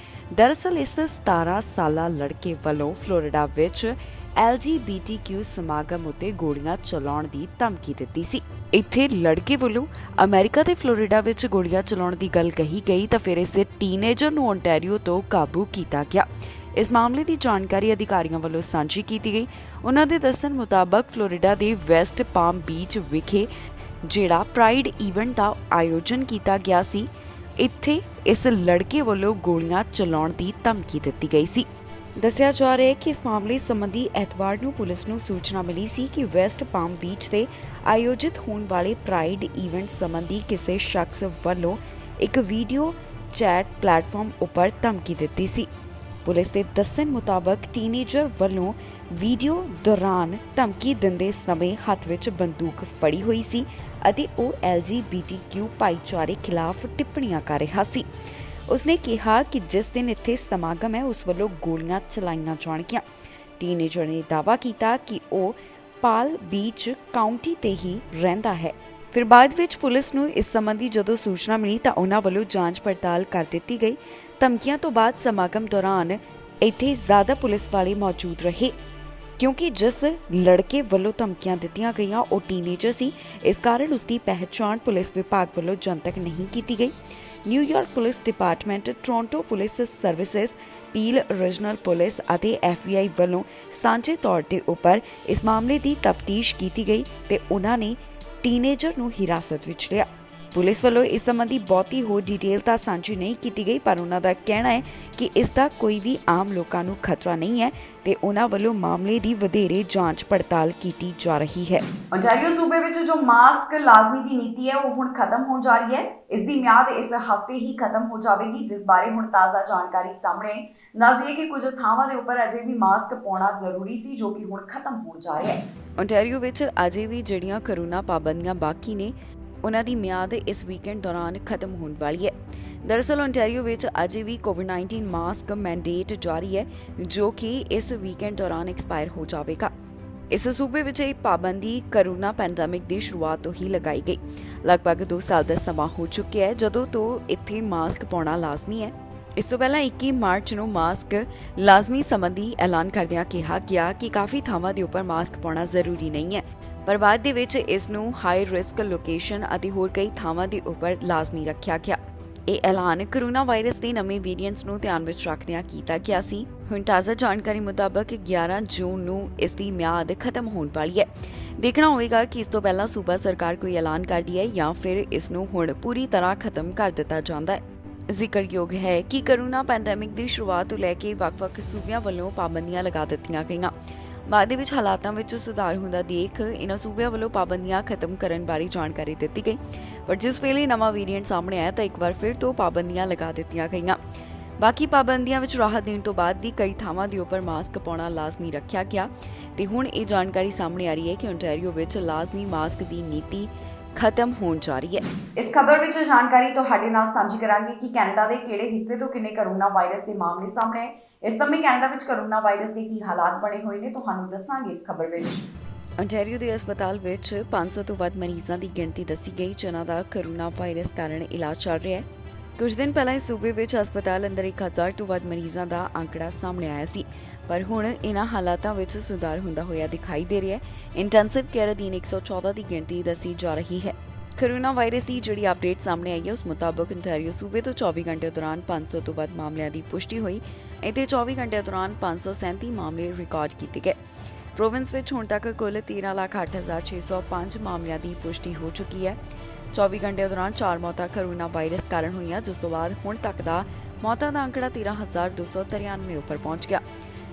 ਦਰਅਸਲ ਇਸ 17 ਸਾਲਾ ਲੜਕੇ ਵੱਲੋਂ ਫਲੋਰੀਡਾ ਵਿੱਚ LGBTQ ਸਮਾਗਮ ਉੱਤੇ ਗੋਲੀਆਂ ਚਲਾਉਣ ਦੀ ਧਮਕੀ ਦਿੱਤੀ ਸੀ। ਇੱਥੇ ਲੜਕੇ ਵੱਲੋਂ ਅਮਰੀਕਾ ਤੇ ਫਲੋਰੀਡਾ ਵਿੱਚ ਗੋਲੀਆਂ ਚਲਾਉਣ ਦੀ ਗੱਲ ਕਹੀ ਗਈ ਤਾਂ ਫਿਰ ਇਸ ਟੀਨੇਜਰ ਨੂੰ ਓਨਟਾਰੀਓ ਤੋਂ ਕਾਬੂ ਕੀਤਾ ਗਿਆ। ਇਸ ਮਾਮਲੇ ਦੀ ਜਾਣਕਾਰੀ ਅਧਿਕਾਰੀਆਂ ਵੱਲੋਂ ਸਾਂਝੀ ਕੀਤੀ ਗਈ। ਉਹਨਾਂ ਦੇ ਦੱਸਣ ਮੁਤਾਬਕ ਫਲੋਰੀਡਾ ਦੇ ਵੈਸਟ ਪਾਮ ਬੀਚ ਵਿਖੇ ਜਿਹੜਾ ਪ੍ਰਾਈਡ ਇਵੈਂਟ ਦਾ ਆਯੋਜਨ ਕੀਤਾ ਗਿਆ ਸੀ, ਇੱਥੇ ਇਸ ਲੜਕੇ ਵੱਲੋਂ ਗੋਲੀਆਂ ਚਲਾਉਣ ਦੀ ਧਮਕੀ ਦਿੱਤੀ ਗਈ ਸੀ। ਦੱਸਿਆ ਜਾ ਰਿਹਾ ਹੈ ਕਿ ਇਸ ਮਾਮਲੇ ਸੰਬੰਧੀ ਐਤਵਾਰ ਨੂੰ ਪੁਲਿਸ ਨੂੰ ਸੂਚਨਾ ਮਿਲੀ ਸੀ ਕਿ ਵੈਸਟ ਪਾਮ ਬੀਚ ਤੇ ਆਯੋਜਿਤ ਹੋਣ ਵਾਲੇ ਪ੍ਰਾਈਡ ਇਵੈਂਟ ਸੰਬੰਧੀ ਕਿਸੇ ਸ਼ਖਸ ਵੱਲੋਂ ਇੱਕ ਵੀਡੀਓ ਚੈਟ ਪਲੇਟਫਾਰਮ ਉੱਪਰ ਧਮਕੀ ਦਿੱਤੀ ਸੀ। ਪੁਲਿਸ ਦੇ ਦੱਸਣ ਮੁਤਾਬਕ ਟੀਨੇਜਰ ਵੱਲੋਂ ਵੀਡੀਓ ਦੌਰਾਨ ਧਮਕੀ ਦਿੰਦੇ ਸਮੇਂ ਹੱਥ ਵਿੱਚ ਬੰਦੂਕ ਫੜੀ ਹੋਈ ਸੀ ਅਤੇ ਉਹ LGBTQ ਭਾਈਚਾਰੇ ਖਿਲਾਫ ਟਿੱਪਣੀਆਂ ਕਰ ਰਿਹਾ ਸੀ। ਉਸਨੇ ਕਿਹਾ ਕਿ ਜਿਸ ਦਿਨ ਇੱਥੇ ਸਮਾਗਮ ਹੈ ਉਸ ਵੱਲੋਂ ਗੋਲੀਆਂ ਚਲਾਈਆਂ ਜਾਣਗੀਆਂ। ਟੀਨੇਜਰ ਨੇ ਦਾਅਵਾ ਕੀਤਾ ਕਿ ਉਹ ਪਾਲ ਬੀਚ ਕਾਉਂਟੀ ਤੇ ਹੀ ਰਹਿੰਦਾ ਹੈ। ਫਿਰ ਬਾਅਦ ਵਿੱਚ ਪੁਲਿਸ ਨੂੰ ਇਸ ਸੰਬੰਧੀ ਜਦੋਂ ਸੂਚਨਾ ਮਿਲੀ ਤਾਂ ਉਹਨਾਂ ਵੱਲੋਂ ਜਾਂਚ ਪੜਤਾਲ ਕਰ ਦਿੱਤੀ ਗਈ। ਧਮਕੀਆਂ ਤੋਂ ਬਾਅਦ ਸਮਾਗਮ ਦੌਰਾਨ ਇੱਥੇ ਜ਼ਿਆਦਾ ਪੁਲਿਸ ਵਾਲੇ ਮੌਜੂਦ ਰਹੇ ਕਿਉਂਕਿ ਜਿਸ ਲੜਕੇ ਵੱਲੋਂ ਧਮਕੀਆਂ ਦਿੱਤੀਆਂ ਗਈਆਂ ਉਹ ਟੀਨੇਜਰ ਸੀ। ਇਸ ਕਾਰਨ ਉਸ ਦੀ ਪਹਿਚਾਣ ਪੁਲਿਸ ਵਿਭਾਗ ਵੱਲੋਂ ਜਨਤਕ ਨਹੀਂ ਕੀਤੀ ਗਈ। New York police department, Toronto police services, peel regional police ਅਤੇ FBI ਵੱਲੋਂ ਸਾਂਝੇ ਤੌਰ ਤੇ ਉੱਪਰ ਇਸ ਮਾਮਲੇ ਦੀ ਤਫਤੀਸ਼ ਕੀਤੀ ਗਈ ਤੇ ਉਹਨਾਂ ਨੇ ਟੀਨੇਜਰ ਨੂੰ ਹਿਰਾਸਤ ਵਿੱਚ ਲਿਆ। ਪੁਲਿਸ ਵੱਲੋਂ ਇਸ ਸੰਬੰਧੀ ਬਹੁਤੀ ਹੋਰ ਡਿਟੇਲ ਤਾਂ ਸਾਂਝੀ ਨਹੀਂ ਕੀਤੀ ਗਈ, ਪਰ ਉਹਨਾਂ ਦਾ ਕਹਿਣਾ ਹੈ ਕਿ ਇਸ ਦਾ ਕੋਈ ਵੀ ਆਮ ਲੋਕਾਂ ਨੂੰ ਖਤਰਾ ਨਹੀਂ ਹੈ ਤੇ ਉਹਨਾਂ ਵੱਲੋਂ ਮਾਮਲੇ ਦੀ ਵਧੇਰੇ ਜਾਂਚ ਪੜਤਾਲ ਕੀਤੀ ਜਾ ਰਹੀ ਹੈ। ontario ਸੂਬੇ ਵਿੱਚ ਜੋ ਮਾਸਕ ਲਾਜ਼ਮੀ ਦੀ ਨੀਤੀ ਹੈ ਉਹ ਹੁਣ ਖਤਮ ਹੋਣ ਜਾ ਰਹੀ ਹੈ। ਇਸ ਦੀ ਮਿਆਦ ਇਸ ਹਫ਼ਤੇ ਹੀ ਖਤਮ ਹੋ ਜਾਵੇਗੀ, ਜਿਸ ਬਾਰੇ ਹੁਣ ਤਾਜ਼ਾ ਜਾਣਕਾਰੀ ਸਾਹਮਣੇ ਦੱਸ ਦਈਏ ਕਿ ਕੁਝ ਥਾਵਾਂ ਦੇ ਉੱਪਰ ਅਜੇ ਵੀ ਮਾਸਕ ਪਾਉਣਾ ਜ਼ਰੂਰੀ ਸੀ, ਜੋ ਕਿ ਹੁਣ ਖਤਮ ਹੋਣ ਜਾ ਰਿਹਾ ਹੈ। ontario ਵਿੱਚ ਅਜੇ ਵੀ ਜਿਹੜੀਆਂ ਕਰੋਨਾ ਪਾਬੰਦੀਆਂ ਬਾਕੀ ਨੇ ਉਹਨਾਂ ਦੀ ਮਿਆਦ ਇਸ ਵੀਕਐਂਡ ਦੌਰਾਨ ਖਤਮ ਹੋਣ ਵਾਲੀ ਹੈ। ਦਰਅਸਲ ontario ਵਿੱਚ ਅਜੇ ਵੀ ਕੋਵਿਡ-19 ਮਾਸਕ ਮੈਂਡੇਟ ਜਾਰੀ ਹੈ, ਜੋ ਕਿ ਇਸ ਵੀਕਐਂਡ ਦੌਰਾਨ ਐਕਸਪਾਇਰ ਹੋ ਜਾਵੇਗਾ। ਇਸ ਸੂਬੇ ਵਿੱਚ ਇਹ ਪਾਬੰਦੀ ਕਰੋਨਾ ਪੈਂਡੈਮਿਕ ਦੀ ਸ਼ੁਰੂਆਤ ਤੋਂ ਹੀ ਲਗਾਈ ਗਈ। ਲਗਭਗ 2 ਸਾਲ ਦਾ ਸਮਾਂ ਹੋ ਚੁੱਕਿਆ ਹੈ ਜਦੋਂ ਤੋਂ ਇੱਥੇ ਮਾਸਕ ਪਾਉਣਾ ਲਾਜ਼ਮੀ ਹੈ। ਇਸ ਤੋਂ ਪਹਿਲਾਂ 21 ਮਾਰਚ ਨੂੰ ਮਾਸਕ ਲਾਜ਼ਮੀ ਸੰਬੰਧੀ ਐਲਾਨ ਕਰਦਿਆਂ ਕਿਹਾ ਗਿਆ ਕਿ ਕਾਫੀ ਥਾਵਾਂ ਦੇ ਉੱਪਰ ਮਾਸਕ ਪਾਉਣਾ ਜ਼ਰੂਰੀ ਨਹੀਂ ਹੈ, ਪਰ ਬਾਅਦ ਦੇ ਵਿੱਚ ਇਸ ਨੂੰ ਹਾਈ ਰਿਸਕ ਲੋਕੇਸ਼ਨ ਅਤੇ ਹੋਰ ਕਈ ਥਾਵਾਂ ਦੇ ਉੱਪਰ ਲਾਜ਼ਮੀ ਰੱਖਿਆ ਗਿਆ। ਇਹ ਐਲਾਨ ਕਰੋਨਾ ਵਾਇਰਸ ਦੇ ਨਵੇਂ ਵੇਰੀਐਂਟਸ ਨੂੰ ਧਿਆਨ ਵਿੱਚ ਰੱਖਦਿਆਂ ਕੀਤਾ ਗਿਆ ਸੀ। ਹੁਣ ਤਾਜ਼ਾ ਜਾਣਕਾਰੀ ਮੁਤਾਬਕ 11 ਜੂਨ ਨੂੰ ਇਸ ਦੀ ਮਿਆਦ ਖਤਮ ਹੋਣ ਵਾਲੀ ਹੈ। ਦੇਖਣਾ ਹੋਵੇਗਾ ਕਿ ਇਸ ਤੋਂ ਪਹਿਲਾਂ ਸੂਬਾ ਸਰਕਾਰ ਕੋਈ ਐਲਾਨ ਕਰਦੀ ਹੈ ਜਾਂ ਫਿਰ ਇਸ ਨੂੰ ਹੁਣ ਪੂਰੀ ਤਰ੍ਹਾਂ ਖਤਮ ਕਰ ਦਿੱਤਾ ਜਾਂਦਾ ਹੈ। ਜ਼ਿਕਰਯੋਗ ਹੈ ਕਿ ਕਰੋਨਾ ਪੈਂਡੈਮਿਕ ਦੀ ਸ਼ੁਰੂਆਤ ਤੋਂ ਲੈ ਕੇ ਵੱਖ-ਵੱਖ ਸੂਬਿਆਂ ਵੱਲੋਂ ਪਾਬੰਦੀਆਂ ਲਗਾ ਦਿੱਤੀਆਂ ਗਈਆਂ। ਬਾਅਦ ਦੇ ਵਿੱਚ ਹਾਲਾਤਾਂ ਵਿੱਚ ਸੁਧਾਰ ਹੁੰਦਾ ਦੇਖ ਇਹਨਾਂ ਸੂਬਿਆਂ ਵੱਲੋਂ ਪਾਬੰਦੀਆਂ ਖਤਮ ਕਰਨ ਬਾਰੇ ਜਾਣਕਾਰੀ ਦਿੱਤੀ ਗਈ, ਪਰ ਜਿਸ ਵੇਲੇ ਨਵਾਂ ਵੇਰੀਐਂਟ ਸਾਹਮਣੇ ਆਇਆ ਤਾਂ ਇੱਕ ਵਾਰ ਫਿਰ ਤੋਂ ਪਾਬੰਦੀਆਂ ਲਗਾ ਦਿੱਤੀਆਂ ਗਈਆਂ। ਬਾਕੀ ਪਾਬੰਦੀਆਂ ਵਿੱਚ ਰਾਹਤ ਦੇਣ ਤੋਂ ਬਾਅਦ ਵੀ ਕਈ ਥਾਵਾਂ ਦੇ ਉੱਪਰ ਮਾਸਕ ਪਾਉਣਾ ਲਾਜ਼ਮੀ ਰੱਖਿਆ ਗਿਆ ਤੇ ਹੁਣ ਇਹ ਜਾਣਕਾਰੀ ਸਾਹਮਣੇ ਆ ਰਹੀ ਹੈ ਕਿ ontario ਵਿੱਚ ਲਾਜ਼ਮੀ ਮਾਸਕ ਦੀ ਨੀਤੀ ਖਤਮ ਹੋਣ ਜਾ ਰਹੀ ਹੈ। ਇਸ ਖਬਰ ਵਿੱਚ ਜਾਣਕਾਰੀ ਤੁਹਾਡੇ ਨਾਲ ਸਾਂਝੀ ਕਰਾਂਗੇ ਕਿ ਕੈਨੇਡਾ ਦੇ ਕਿਹੜੇ ਹਿੱਸੇ ਤੋਂ ਕਿੰਨੇ ਕਰੋਨਾ ਵਾਇਰਸ ਦੇ ਮਾਮਲੇ ਸਾਹਮਣੇ ਆਏ। ਇਸ ਸਮੇਂ ਕੈਨੇਡਾ ਵਿੱਚ ਕਰੋਨਾ ਵਾਇਰਸ ਦੇ ਕੀ ਹਾਲਾਤ ਬਣੇ ਹੋਏ ਨੇ, ਤੁਹਾਨੂੰ ਦੱਸਾਂਗੇ ਇਸ ਖਬਰ ਵਿੱਚ। ontario ਦੇ ਹਸਪਤਾਲ ਵਿੱਚ 500 ਤੋਂ ਵੱਧ ਮਰੀਜ਼ਾਂ ਦੀ ਗਿਣਤੀ ਦੱਸੀ ਗਈ, ਜਿਨ੍ਹਾਂ ਦਾ ਕਰੋਨਾ ਵਾਇਰਸ ਕਾਰਨ ਇਲਾਜ ਚੱਲ ਰਿਹਾ ਹੈ। ਕੁਝ ਦਿਨ ਪਹਿਲਾਂ ਇਸ ਸੂਬੇ ਵਿੱਚ ਹਸਪਤਾਲ ਅੰਦਰ 1000 ਤੋਂ ਵੱਧ ਮਰੀਜ਼ਾਂ ਦਾ ਅੰਕੜਾ ਸਾਹਮਣੇ ਆਇਆ ਸੀ, ਪਰ ਹੁਣ ਇਹਨਾਂ ਹਾਲਾਤਾਂ ਵਿੱਚ ਸੁਧਾਰ ਹੁੰਦਾ ਹੋਇਆ ਦਿਖਾਈ ਦੇ ਰਿਹਾ ਹੈ। ਇੰਟੈਂਸਿਵ ਕੇਅਰ ਅਧੀਨ 114 ਦੀ ਗਿਣਤੀ ਦੱਸੀ ਜਾ ਰਹੀ ਹੈ। ਕਰੋਨਾ ਵਾਇਰਸ ਦੀ ਜਿਹੜੀ ਅਪਡੇਟ ਸਾਹਮਣੇ ਆਈ ਹੈ ਉਸ ਮੁਤਾਬਕ ontario ਸੂਬੇ ਤੋਂ 24 ਘੰਟੇ ਦੌਰਾਨ 500 ਤੋਂ ਵੱਧ ਮਾਮਲਿਆਂ ਦੀ ਪੁਸ਼ਟੀ ਹੋਈ ਅਤੇ 24 ਘੰਟੇ ਦੌਰਾਨ 537 ਮਾਮਲੇ ਰਿਕਾਰਡ ਕੀਤੇ ਗਏ। ਪ੍ਰੋਵਿੰਸ ਵਿੱਚ ਹੁਣ ਤੱਕ ਕੁੱਲ 13,08,605 ਮਾਮਲਿਆਂ ਦੀ ਪੁਸ਼ਟੀ ਹੋ ਚੁੱਕੀ ਹੈ। 24 ਘੰਟੇ ਦੌਰਾਨ 4 ਮੌਤਾਂ ਕਰੋਨਾ ਵਾਇਰਸ ਕਾਰਨ ਹੋਈਆਂ, ਜਿਸ ਤੋਂ ਬਾਅਦ ਹੁਣ ਤੱਕ ਦਾ ਮੌਤਾਂ ਦਾ ਅੰਕੜਾ 13,293 ਉੱਪਰ ਪਹੁੰਚ ਗਿਆ।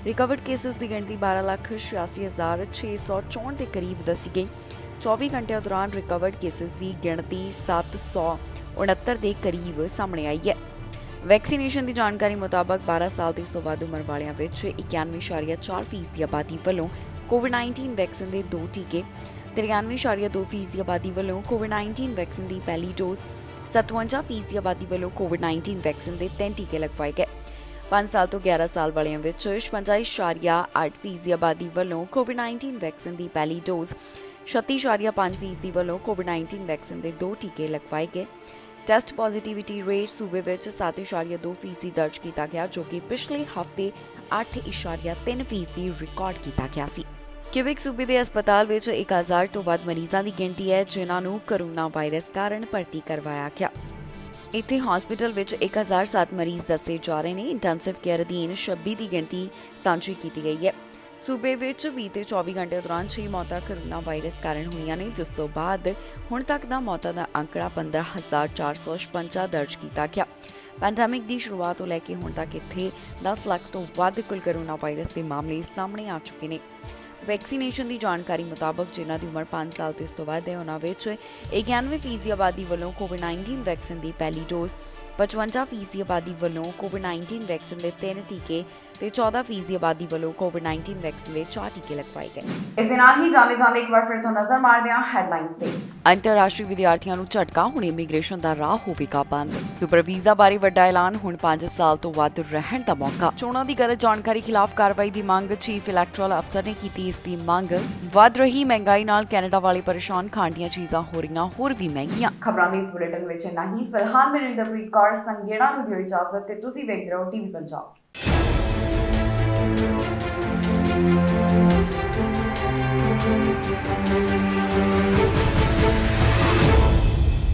ਰਿਕਵਰਡ ਕੇਸਿਸ ਦੀ ਗਿਣਤੀ 12,86,664 ਦੇ ਕਰੀਬ ਦੱਸੀ ਗਈ। 24 ਘੰਟਿਆਂ ਦੌਰਾਨ ਰਿਕਵਰਡ ਕੇਸਿਸ ਦੀ ਗਿਣਤੀ 769 ਦੇ ਕਰੀਬ ਸਾਹਮਣੇ ਆਈ ਹੈ। ਵੈਕਸੀਨੇਸ਼ਨ ਦੀ ਜਾਣਕਾਰੀ ਮੁਤਾਬਕ 12 ਸਾਲ ਤੇ ਇਸ ਤੋਂ ਵੱਧ ਉਮਰ ਵਾਲਿਆਂ ਵਿੱਚ 91.4% ਦੀ ਆਬਾਦੀ ਵੱਲੋਂ ਕੋਵਿਡ-19 ਵੈਕਸੀਨ ਦੇ 2 ਟੀਕੇ, 93.2% ਦੀ ਆਬਾਦੀ ਵੱਲੋਂ ਕੋਵਿਡ-19 ਵੈਕਸੀਨ ਦੀ ਪਹਿਲੀ ਡੋਜ਼, 57% ਦੀ ਆਬਾਦੀ ਵੱਲੋਂ ਕੋਵਿਡ-19 ਵੈਕਸੀਨ ਦੇ 3 ਟੀਕੇ ਲਗਵਾਏ ਗਏ। 5 ਸਾਲ ਤੋਂ 11 ਸਾਲ ਵਾਲਿਆਂ ਵਿੱਚ 56.8% ਦੀ ਆਬਾਦੀ ਵੱਲੋਂ ਕੋਵਿਡ-19 ਵੈਕਸੀਨ ਦੀ ਪਹਿਲੀ ਡੋਜ਼, 36.5% ਦੀ ਵੱਲੋਂ ਕੋਵਿਡ-19 ਵੈਕਸੀਨ ਦੇ 2 ਟੀਕੇ ਲਗਵਾਏ ਗਏ। ਟੈਸਟ ਪੋਜ਼ਿਟਿਵਿਟੀ ਰੇਟ ਸੂਬੇ ਵਿੱਚ 7.2% ਦਰਜ ਕੀਤਾ ਗਿਆ, ਜੋ ਕਿ ਪਿਛਲੇ ਹਫ਼ਤੇ 8.3% ਰਿਕਾਰਡ ਕੀਤਾ ਗਿਆ ਸੀ। ਕਿਊਬਿਕ ਸੂਬੇ ਦੇ ਹਸਪਤਾਲ ਵਿੱਚ 1000 ਤੋਂ ਵੱਧ ਮਰੀਜ਼ਾਂ ਦੀ ਗਿਣਤੀ ਹੈ, ਜਿਨ੍ਹਾਂ ਨੂੰ ਕਰੋਨਾ ਵਾਇਰਸ ਕਾਰਨ ਭਰਤੀ ਕਰਵਾਇਆ ਗਿਆ। ਇੱਥੇ ਹਸਪਤਾਲ ਵਿੱਚ 1007 ਮਰੀਜ਼ ਦੱਸੇ ਜਾ ਰਹੇ ਨੇ। ਇੰਟੈਂਸਿਵ ਕੇਅਰ ਅਧੀਨ 26 ਦੀ ਗਿਣਤੀ ਸਾਂਝੀ ਕੀਤੀ ਗਈ ਹੈ। ਸੂਬੇ ਵਿੱਚ ਬੀਤੇ 24 ਘੰਟੇ ਦੌਰਾਨ 6 ਮੌਤਾਂ ਕਰੋਨਾ ਵਾਇਰਸ ਕਾਰਨ ਹੋਈਆਂ ਨੇ, ਜਿਸ ਤੋਂ ਬਾਅਦ ਹੁਣ ਤੱਕ ਦਾ ਮੌਤਾਂ ਦਾ ਅੰਕੜਾ 15,456 ਦਰਜ ਕੀਤਾ ਗਿਆ। ਪੈਂਡੈਮਿਕ ਦੀ ਸ਼ੁਰੂਆਤ ਤੋਂ ਲੈ ਕੇ ਹੁਣ ਤੱਕ ਇੱਥੇ 10 ਲੱਖ ਤੋਂ ਵੱਧ ਕੁੱਲ ਕਰੋਨਾ ਵਾਇਰਸ ਦੇ ਮਾਮਲੇ ਸਾਹਮਣੇ ਆ ਚੁੱਕੇ ਨੇ। ਵੈਕਸੀਨੇਸ਼ਨ ਦੀ ਜਾਣਕਾਰੀ ਮੁਤਾਬਕ ਜਿਨ੍ਹਾਂ ਦੀ ਉਮਰ 5 ਸਾਲ ਤੋਂ ਇਸ ਤੋਂ ਵੱਧ ਹੈ, ਉਹਨਾਂ ਵਿੱਚ 91% ਦੀ ਆਬਾਦੀ ਵੱਲੋਂ ਕੋਵਿਡ-19 ਵੈਕਸੀਨ ਦੀ ਪਹਿਲੀ ਡੋਜ਼, 55% ਦੀ ਆਬਾਦੀ ਵੱਲੋਂ ਕੋਵਿਡ-19 ਵੈਕਸੀਨ ਦੇ 3 ਟੀਕੇ ਤੇ 14% ਦੀ ਆਬਾਦੀ ਵੱਲੋਂ ਕੋਵਿਡ-19 ਵੈਕਸੀਨ ਦੇ 4 ਟੀਕੇ ਲਗਵਾਏ ਗਏ। ਇਸ ਦੇ ਨਾਲ ਹੀ ਜਾਂਦੇ ਇੱਕ ਵਾਰ ਫਿਰ ਤੋਂ ਨਜ਼ਰ ਮਾਰਦੇ ਹਾਂ ਹੈਡਲਾਈਨਸ ਤੇ। ਅੰਤਰਰਾਸ਼ਟਰੀ ਵਿਦਿਆਰਥੀਆਂ ਨੂੰ ਝਟਕਾ, ਹੁਣ ਇਮੀਗ੍ਰੇਸ਼ਨ ਦਾ ਰਾਹ ਹੋਵੇਗਾ ਬੰਦ। ਸੁਪਰ ਵੀਜ਼ਾ ਬਾਰੇ ਵੱਡਾ ਐਲਾਨ, ਹੁਣ 5 ਸਾਲ ਤੋਂ ਵੱਧ ਰਹਿਣ ਦਾ ਮੌਕਾ। ਚੋਣਾਂ ਦੀ ਗਲਤ ਜਾਣਕਾਰੀ ਖਿਲਾਫ ਕਾਰਵਾਈ ਦੀ ਮੰਗ, ਚੀਫ ਇਲੈਕਟੋਰਲ ਅਫਸਰ ਨੇ ਕੀਤੀ ਇਸ ਦੀ ਮੰਗ। ਵੱਧ ਰਹੀ ਮਹਿੰਗਾਈ ਨਾਲ ਕੈਨੇਡਾ ਵਾਲੇ ਪਰੇਸ਼ਾਨ, ਖਾਣ ਦੀਆਂ ਚੀਜ਼ਾਂ ਹੋ ਰਹੀਆਂ ਹੋਰ ਵੀ ਮਹਿੰਗੀਆਂ। ਖਬਰਾਂ ਦੇ ਇਸ ਬੁਲੇਟਿਨ ਵਿੱਚ ਇੰਨਾ ਹੀ। ਫਿਲਹਾਲ ਮੈਨੂੰ ਇੰਦਰਪ੍ਰੀਤ ਕੌਰ ਸੰਗੇੜਾ ਨੂੰ ਦਿਓ ਇਜਾਜ਼ਤ ਤੇ ਤੁਸੀਂ ਵੇਖਦੇ ਰਹੋ ਟੀਵੀ ਪੰਜਾਬ।